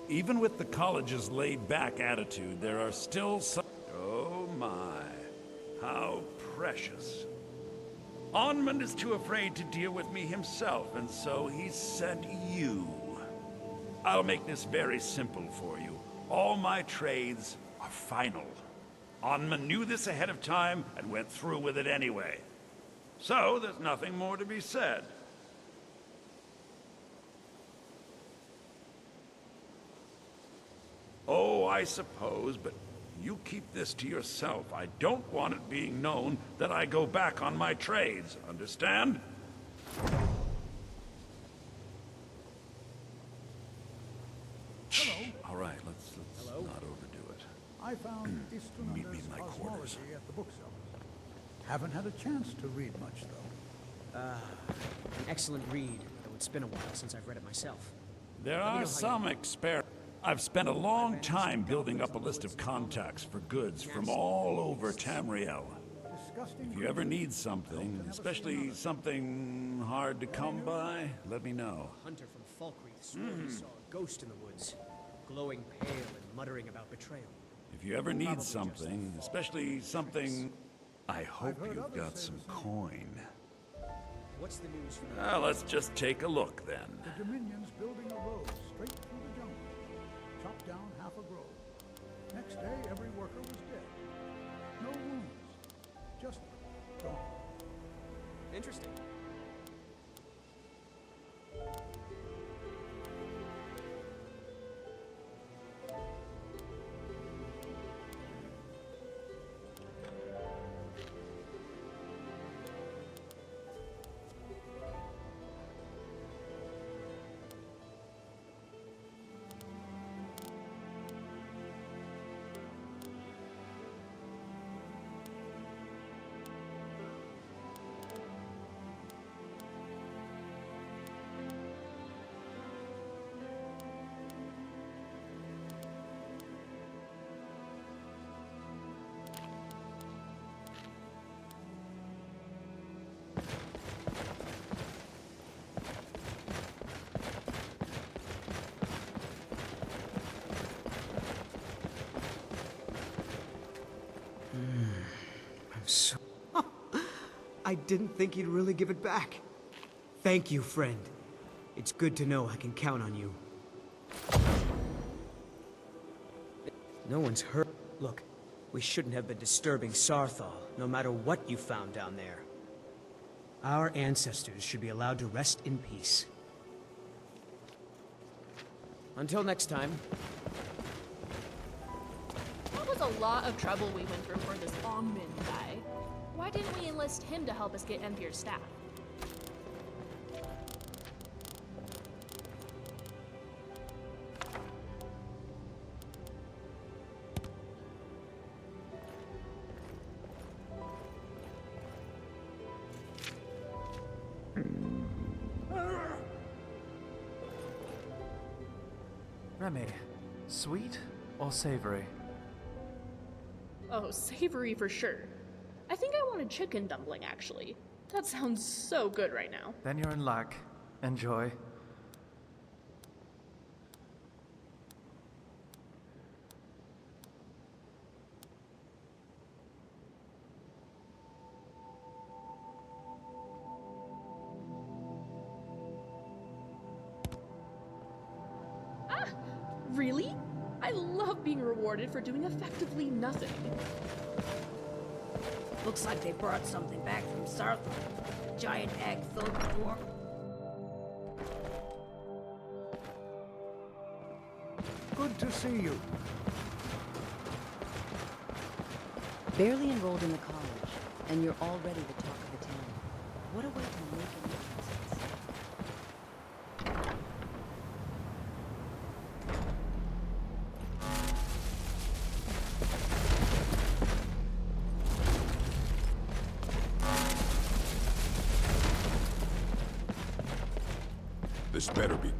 Even with the college's laid-back attitude, there are still some... Oh my, how precious. Onmund is too afraid to deal with me himself, and so he sent you. I'll make this very simple for you. All my trades are final. Onmund knew this ahead of time and went through with it anyway. So, there's nothing more to be said. Oh, I suppose, but you keep this to yourself. I don't want it being known that I go back on my trades, understand? Hello. All right, let's not overdo it. I found Meet me in my quarters. Cosmology at the booksellers. Haven't had a chance to read much, though. An excellent read, though it's been a while since I've read it myself. There are some experiments. I've spent a long time building up a list of contacts for goods from all over Tamriel. If you ever need something, especially something hard to come by, let me know. A hunter from Falkreath swore he saw a ghost in the woods, glowing pale and muttering about betrayal. If you ever need something, especially something... I hope you've got some coin. What's the news from Well, let's just take a look then. The Dominion's building a road straight through the jungle. Chopped down half a grove. Next day, every worker was dead. No wounds. Just gone. Interesting. So... I didn't think you'd really give it back. Thank you, friend. It's good to know I can count on you. No one's hurt. Look, we shouldn't have been disturbing Sarthal, no matter what you found down there. Our ancestors should be allowed to rest in peace. Until next time. That was a lot of trouble we went through for this Onmund guy. Why didn't we enlist him to help us get Empier's staff? Remy, sweet or savory? Oh, savory for sure. I think I want a chicken dumpling, actually. That sounds so good right now. Then you're in luck. Enjoy. Ah! Really? I love being rewarded for doing effectively nothing. Looks like they brought something back from Sarthal. Giant egg filled with warm. Good to see you. Barely enrolled in the college, and you're already the talk of the town. What a way to make a difference. This better be...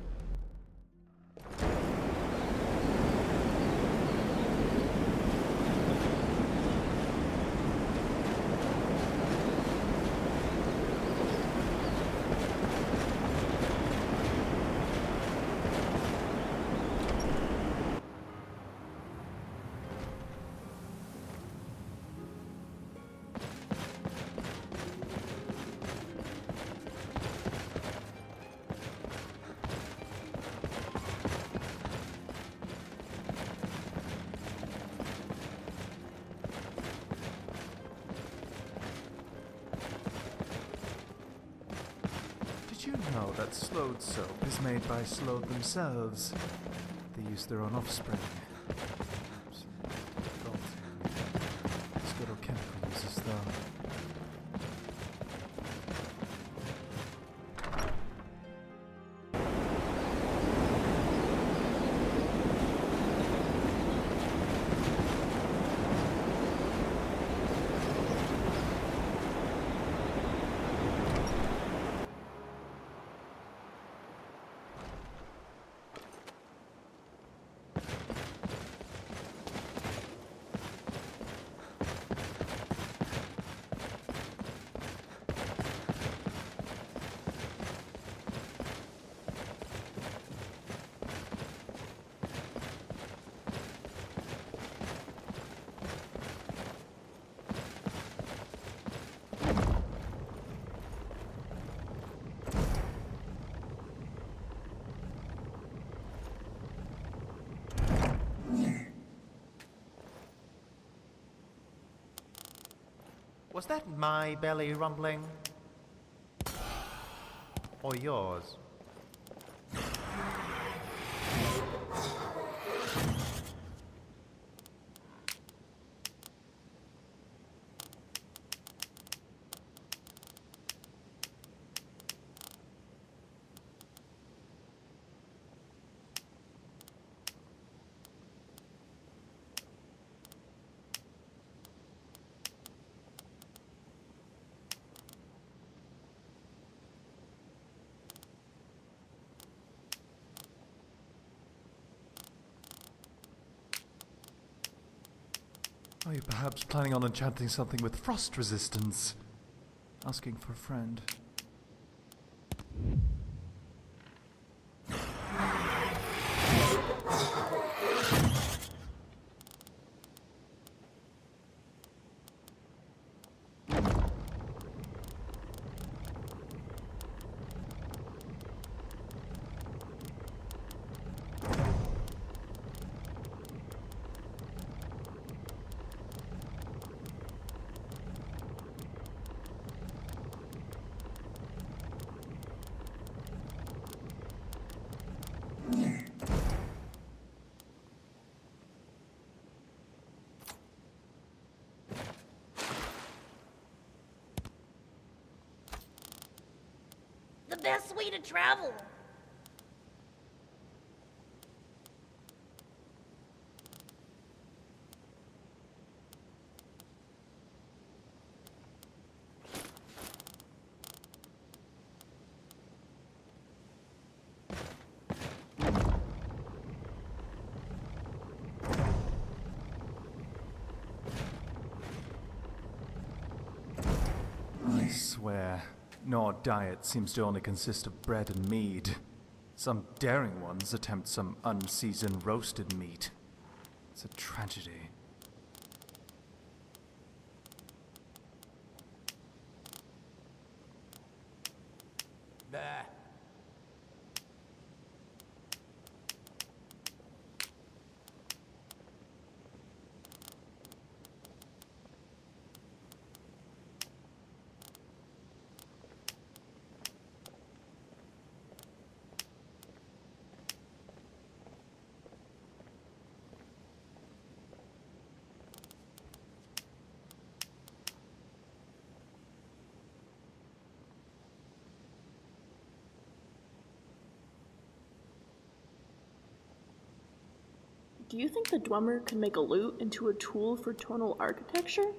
Did you know that slowed soap is made by slowed themselves? They use their own offspring. It's good or chemical uses, though. Was that my belly rumbling? Or yours? Are you perhaps planning on enchanting something with frost resistance? Asking for a friend. The best way to travel. I swear, Nord diet seems to only consist of bread and mead. Some daring ones attempt some unseasoned roasted meat. It's a tragedy. Bah. Do you think the Dwemer could make a lute into a tool for tonal architecture?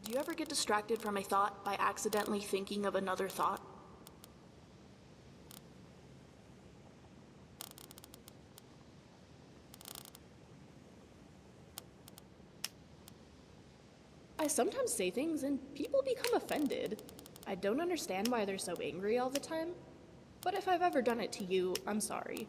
Do you ever get distracted from a thought by accidentally thinking of another thought? I sometimes say things and people become offended. I don't understand why they're so angry all the time, but if I've ever done it to you, I'm sorry.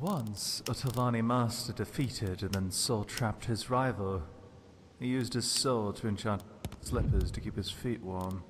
Once, a Tavani master defeated and then soul-trapped his rival. He used his soul to enchant slippers to keep his feet warm.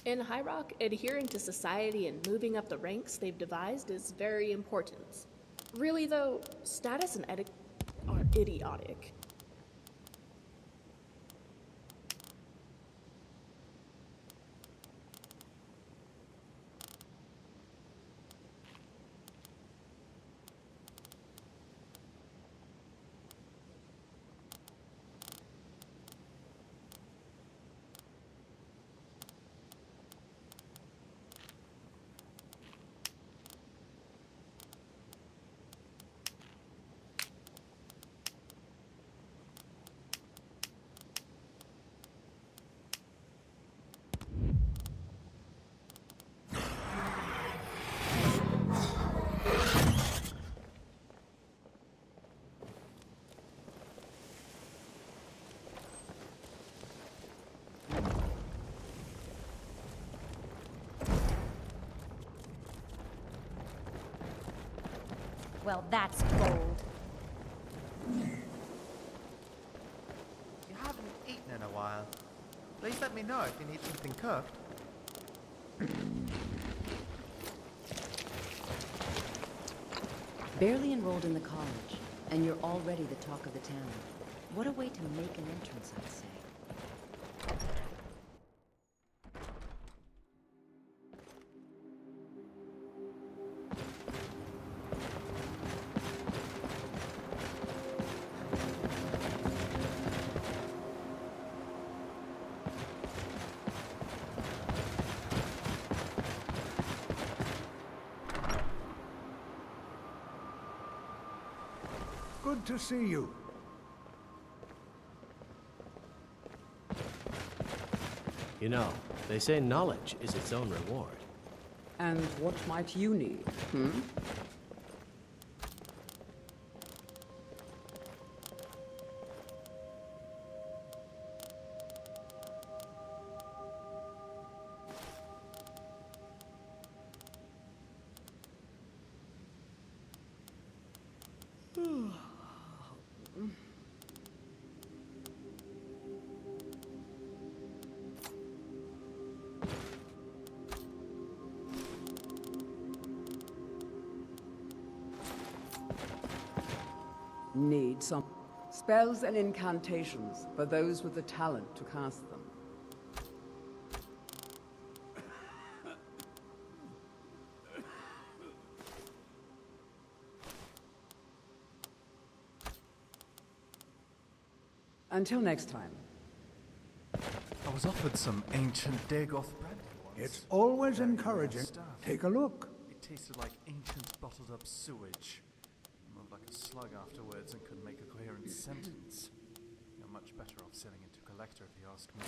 In High Rock, adhering to society and moving up the ranks they've devised is very important. Really though, status and etiquette are idiotic. Well, that's bold. You haven't eaten in a while. Please let me know if you need something cooked. Barely enrolled in the college, and you're already the talk of the town. What a way to make an entrance, I'd say. Good to see you. You know, they say knowledge is its own reward. And what might you need, hmm? Need some spells and incantations for those with the talent to cast them. Until next time. I was offered some ancient Dagoth brandy once. It's always encouraging. Take a look. It tasted like ancient bottled up sewage. Moved like a slug afterwards and couldn't make a coherent sentence. You're much better off selling it to a collector if you ask me.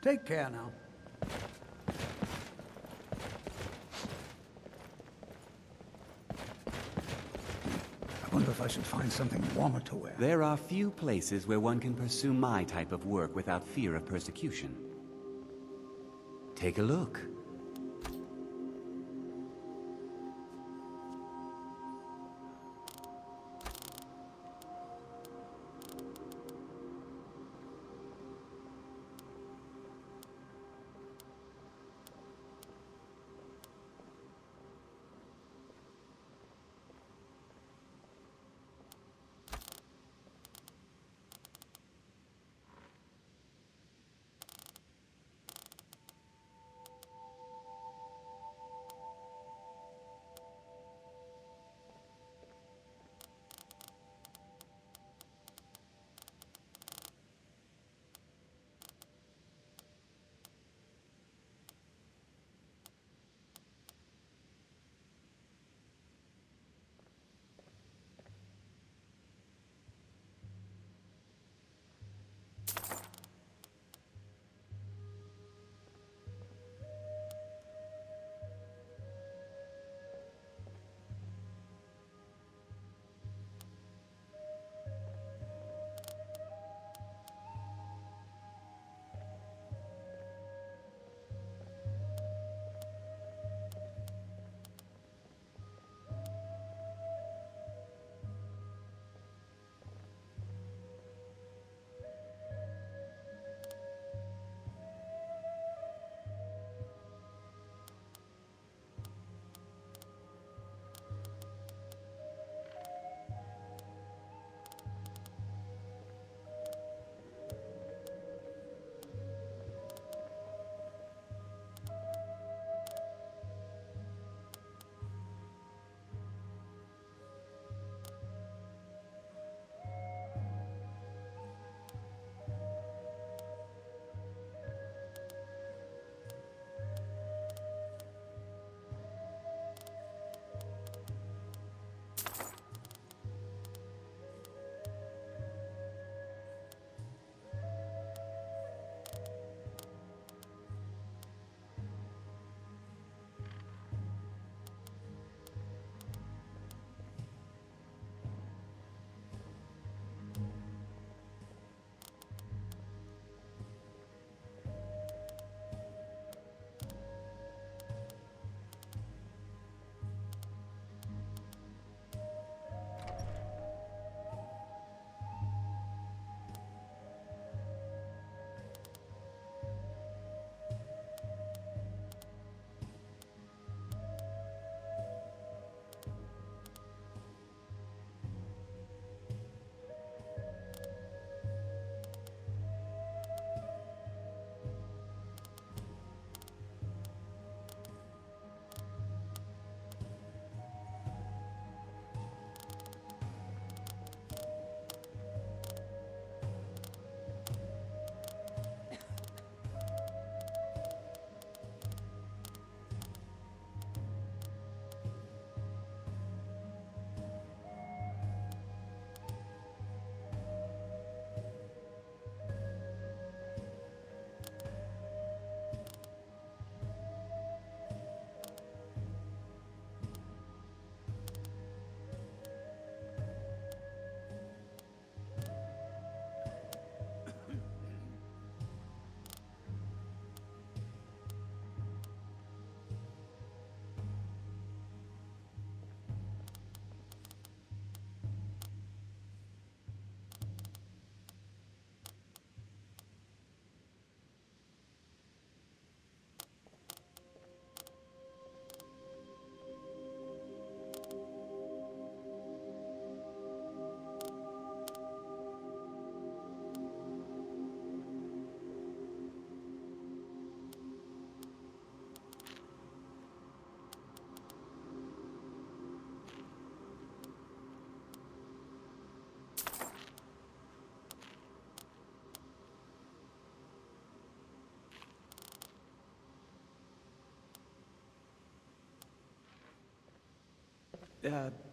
Take care now. I wonder if I should find something warmer to wear. There are few places where one can pursue my type of work without fear of persecution. Take a look.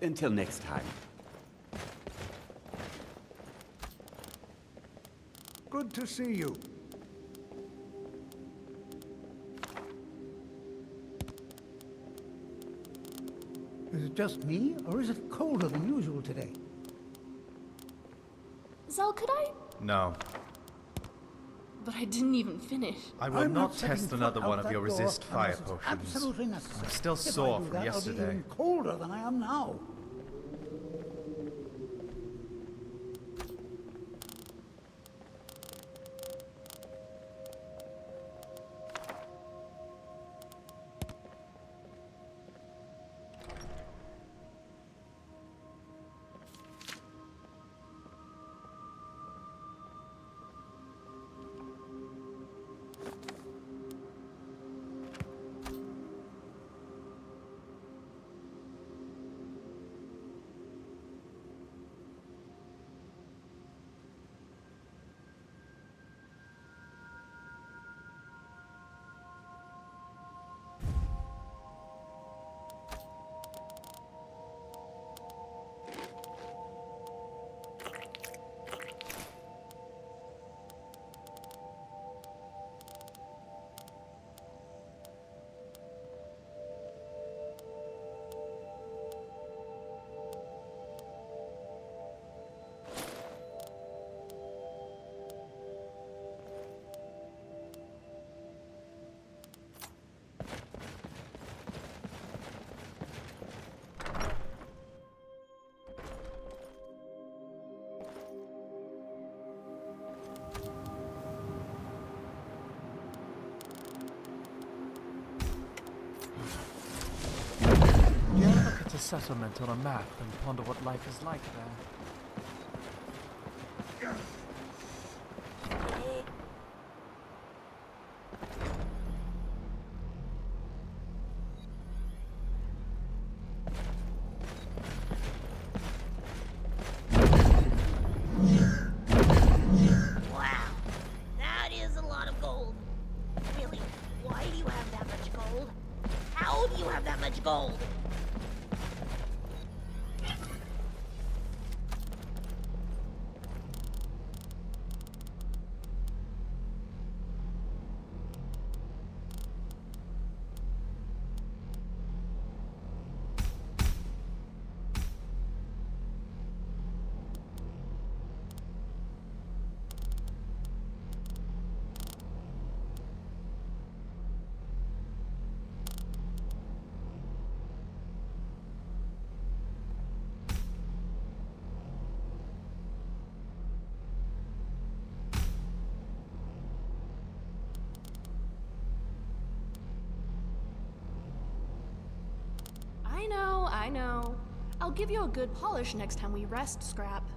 Until next time. Good to see you. Is it just me, or is it colder than usual today? Zell, could I? No. But I didn't even finish. I will not test another one of your resist fire potions. Absolutely necessary. I'm still If I sore do from that, I'll be yesterday. even colder than I am now. You ever look at a settlement on a map and ponder what life is like there? Wow, that is a lot of gold. Really, why do you have that much gold? How do you have that much gold? I know. I'll give you a good polish next time we rest, Scrap.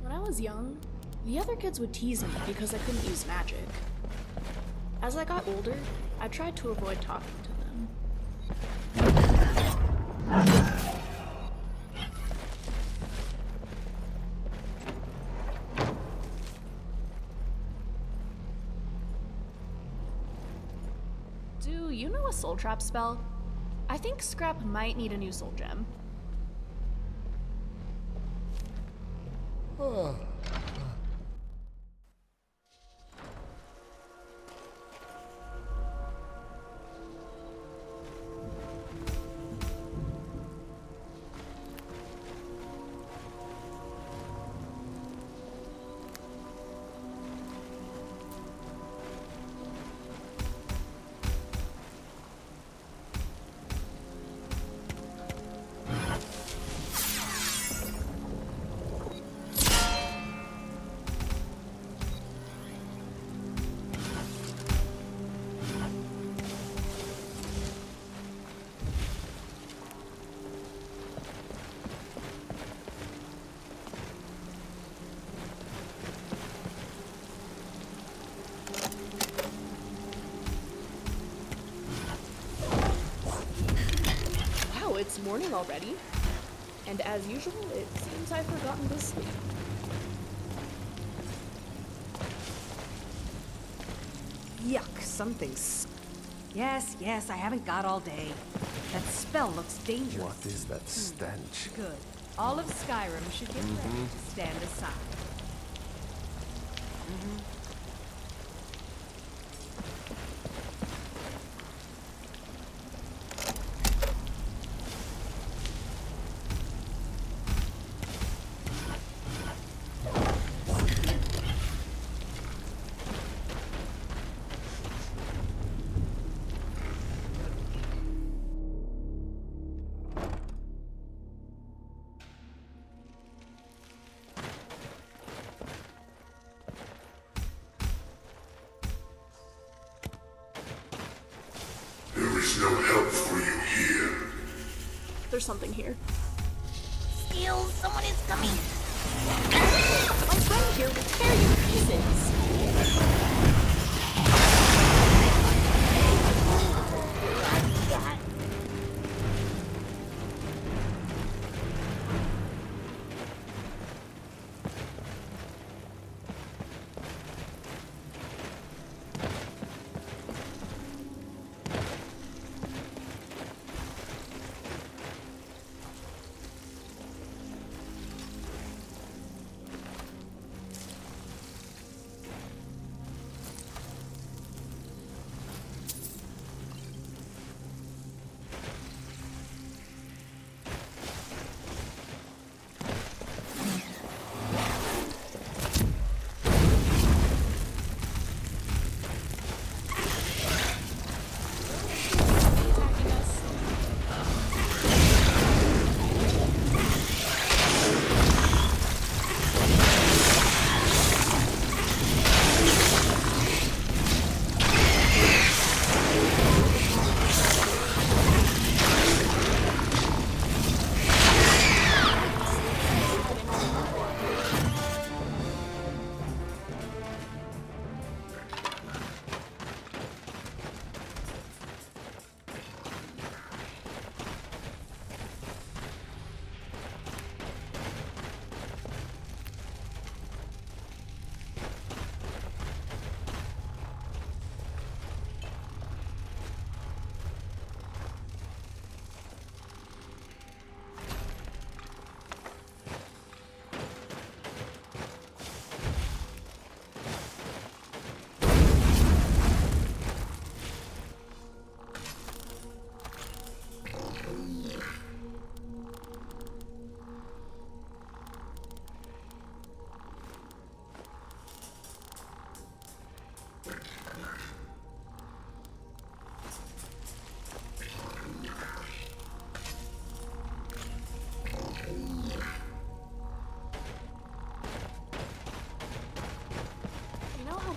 When I was young, the other kids would tease me because I couldn't use magic. As I got older, I tried to avoid talking to them. Do you know a soul trap spell? I think Scrap might need a new soul gem. morning already. And as usual, it seems I've forgotten to sleep. Yuck, something's... Yes, I haven't got all day. That spell looks dangerous. What is that stench? Good. All of Skyrim should get ready to stand aside. There is no help for you here. There's something here. Steel, someone is coming. My friend here will tear you to pieces.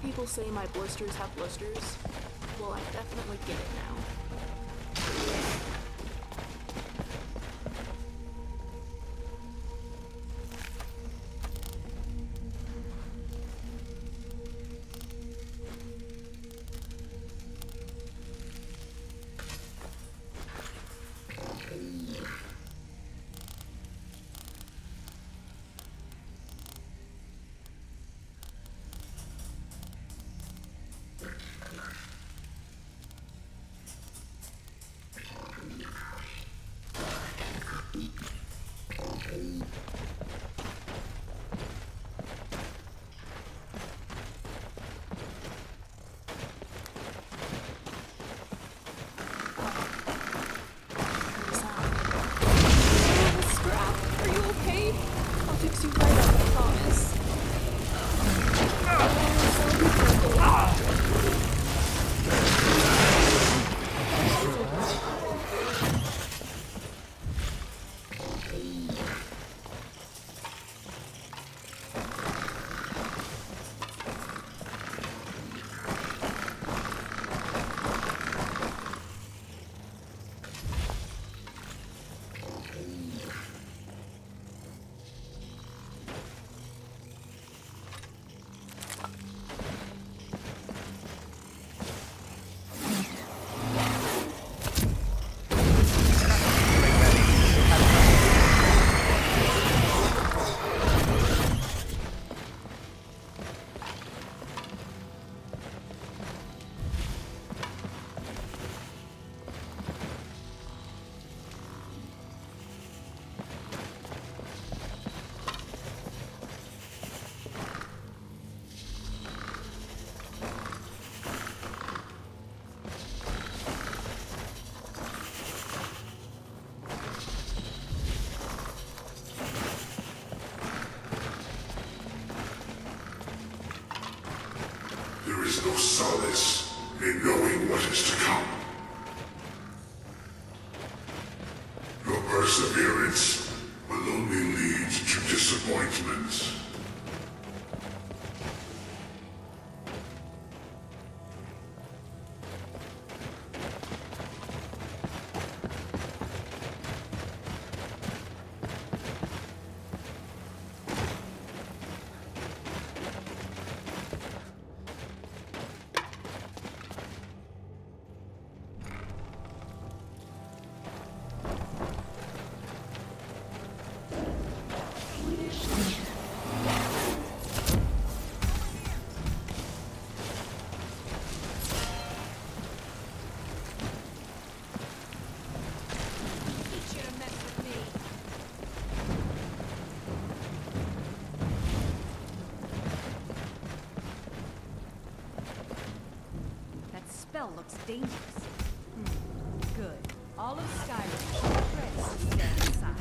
People say my blisters have blisters. Well, I definitely get it now. is no solace in knowing what is to come. Your perseverance will only lead to disappointment. Spell looks dangerous. Good. All of Skyrim should be ready to stand aside.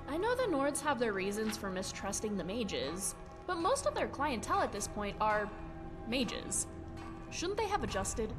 I know the Nords have their reasons for mistrusting the mages, but most of their clientele at this point are mages. Shouldn't they have adjusted?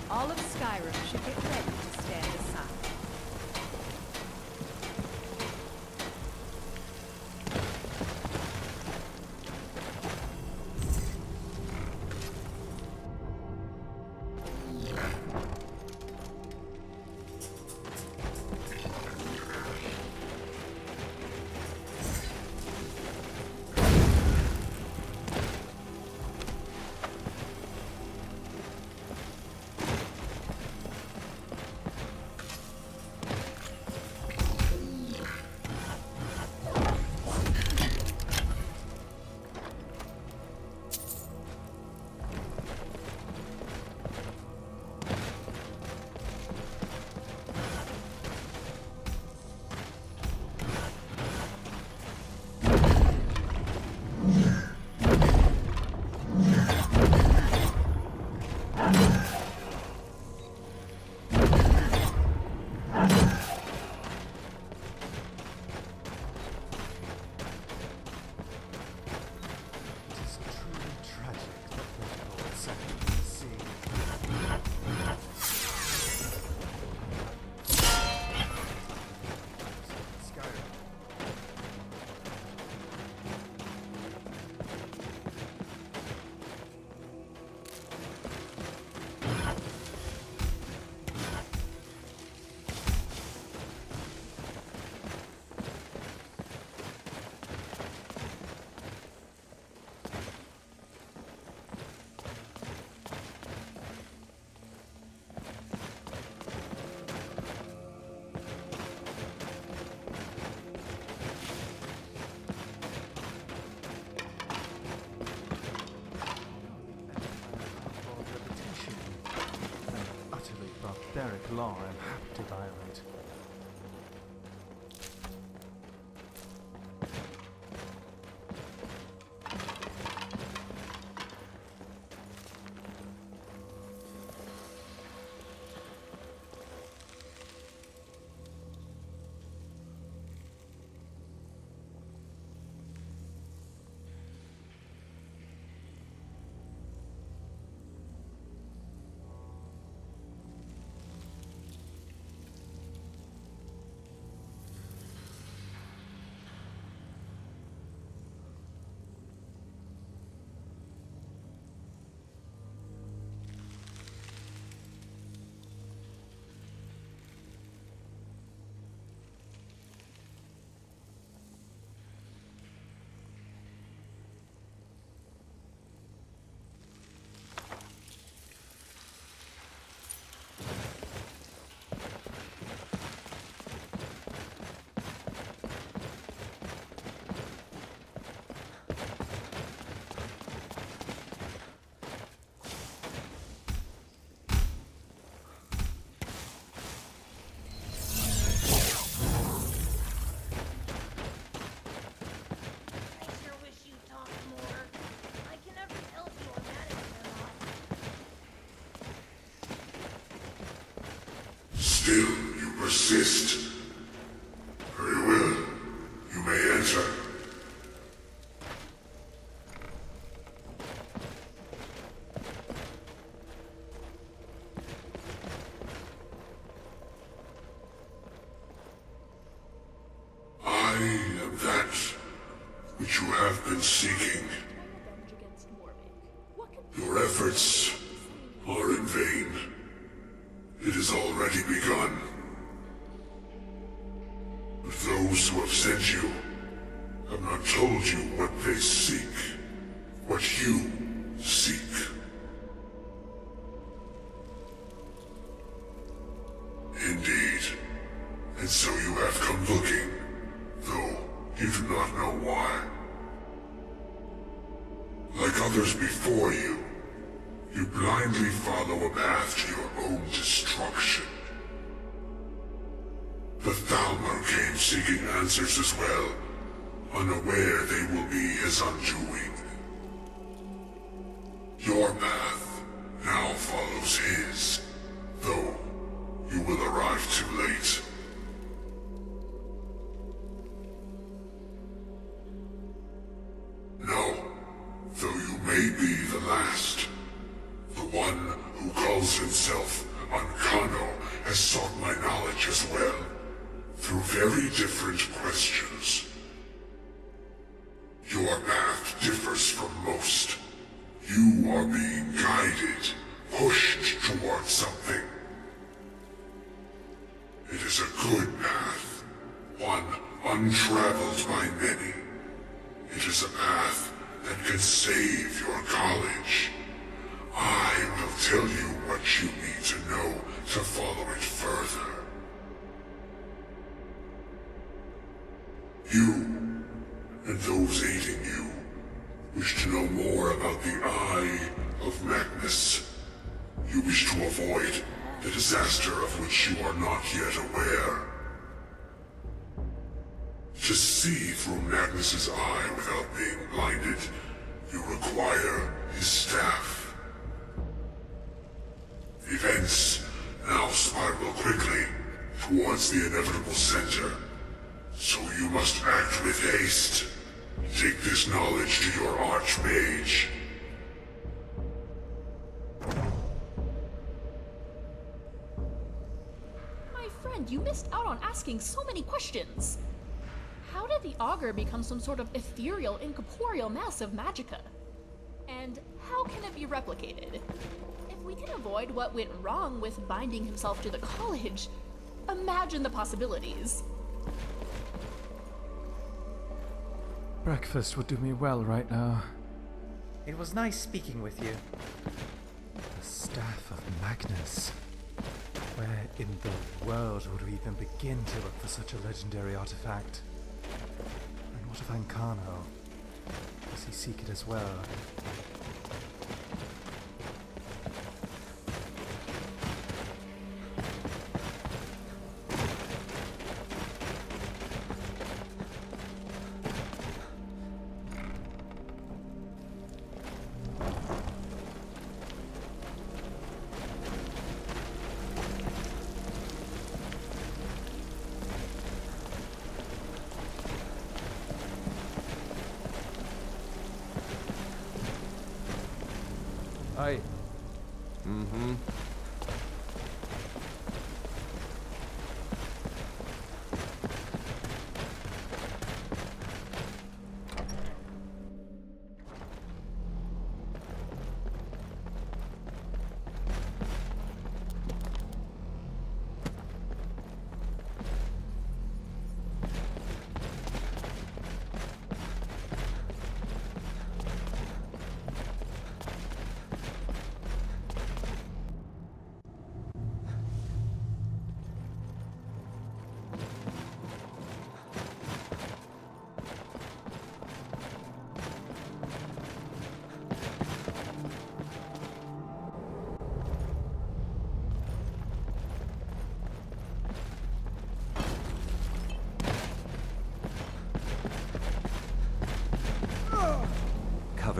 All of Skyrim should get ready to stand aside. law, I'm happy to violate. Still, you persist. Very well. You may enter. I am that which you have been seeking. Your efforts are in vain. It has already begun. But those who have sent you have not told you what they seek, what you seek. Indeed. And so you have come looking, though you do not know why. Like others before you, you blindly follow a path to your own destruction. The Thalmor came seeking answers as well, unaware they will be his undoing. Your path now follows his, though you will arrive too late. No, though you may be the last, the one who calls himself Ankano has sought my knowledge as well, through very different questions. Your path differs from most. You are being guided, pushed towards something. It is a good path, one untraveled by many. It is a path that can save your college. I will tell you what you need to know to follow it further. You, and those aiding you, wish to know more about the Eye of Magnus. You wish to avoid the disaster of which you are not yet aware. To see through Magnus's eye without being blinded, you require his staff. Events now spiral quickly towards the inevitable center, so you must act with haste. Take this knowledge to your Archmage. My friend, you missed out on asking so many questions. How did the Augur become some sort of ethereal, incorporeal mass of magicka? And how can it be replicated? If we can avoid what went wrong with binding himself to the college, imagine the possibilities. Breakfast would do me well right now. It was nice speaking with you. The Staff of Magnus. Where in the world would we even begin to look for such a legendary artifact? And what of Ankano? Does he seek it as well?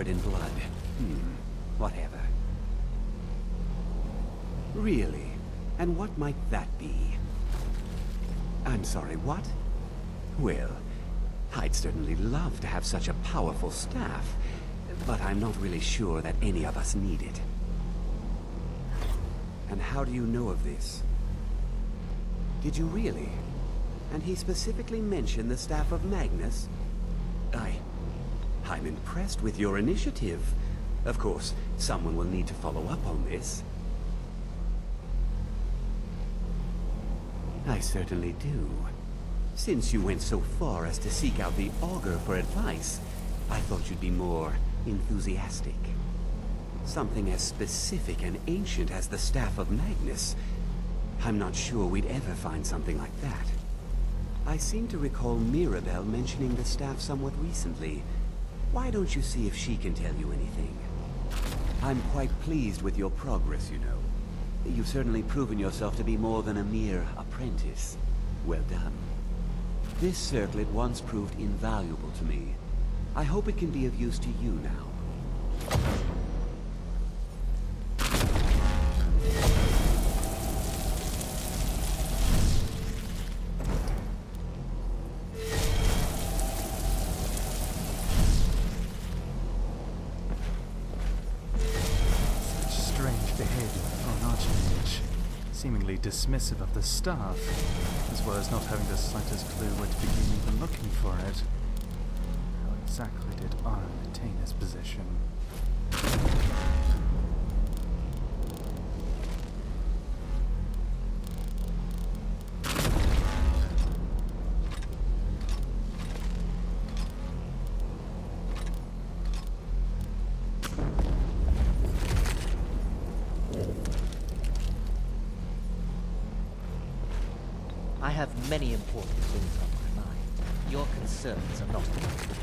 covered in blood. Whatever. Really? And what might that be? I'm sorry, what? Well, I'd certainly love to have such a powerful staff, but I'm not really sure that any of us need it. And how do you know of this? Did you really? And he specifically mentioned the staff of Magnus? I'm impressed with your initiative. Of course, someone will need to follow up on this. I certainly do. Since you went so far as to seek out the Augur for advice, I thought you'd be more enthusiastic. Something as specific and ancient as the Staff of Magnus. I'm not sure we'd ever find something like that. I seem to recall Mirabelle mentioning the staff somewhat recently. Why don't you see if she can tell you anything? I'm quite pleased with your progress, you know. You've certainly proven yourself to be more than a mere apprentice. Well done. This circlet once proved invaluable to me. I hope it can be of use to you now. Seemingly dismissive of the staff, as well as not having the slightest clue where to begin even looking for it. How exactly did Arm attain his position? I have many important things on my mind. Your concerns are not important.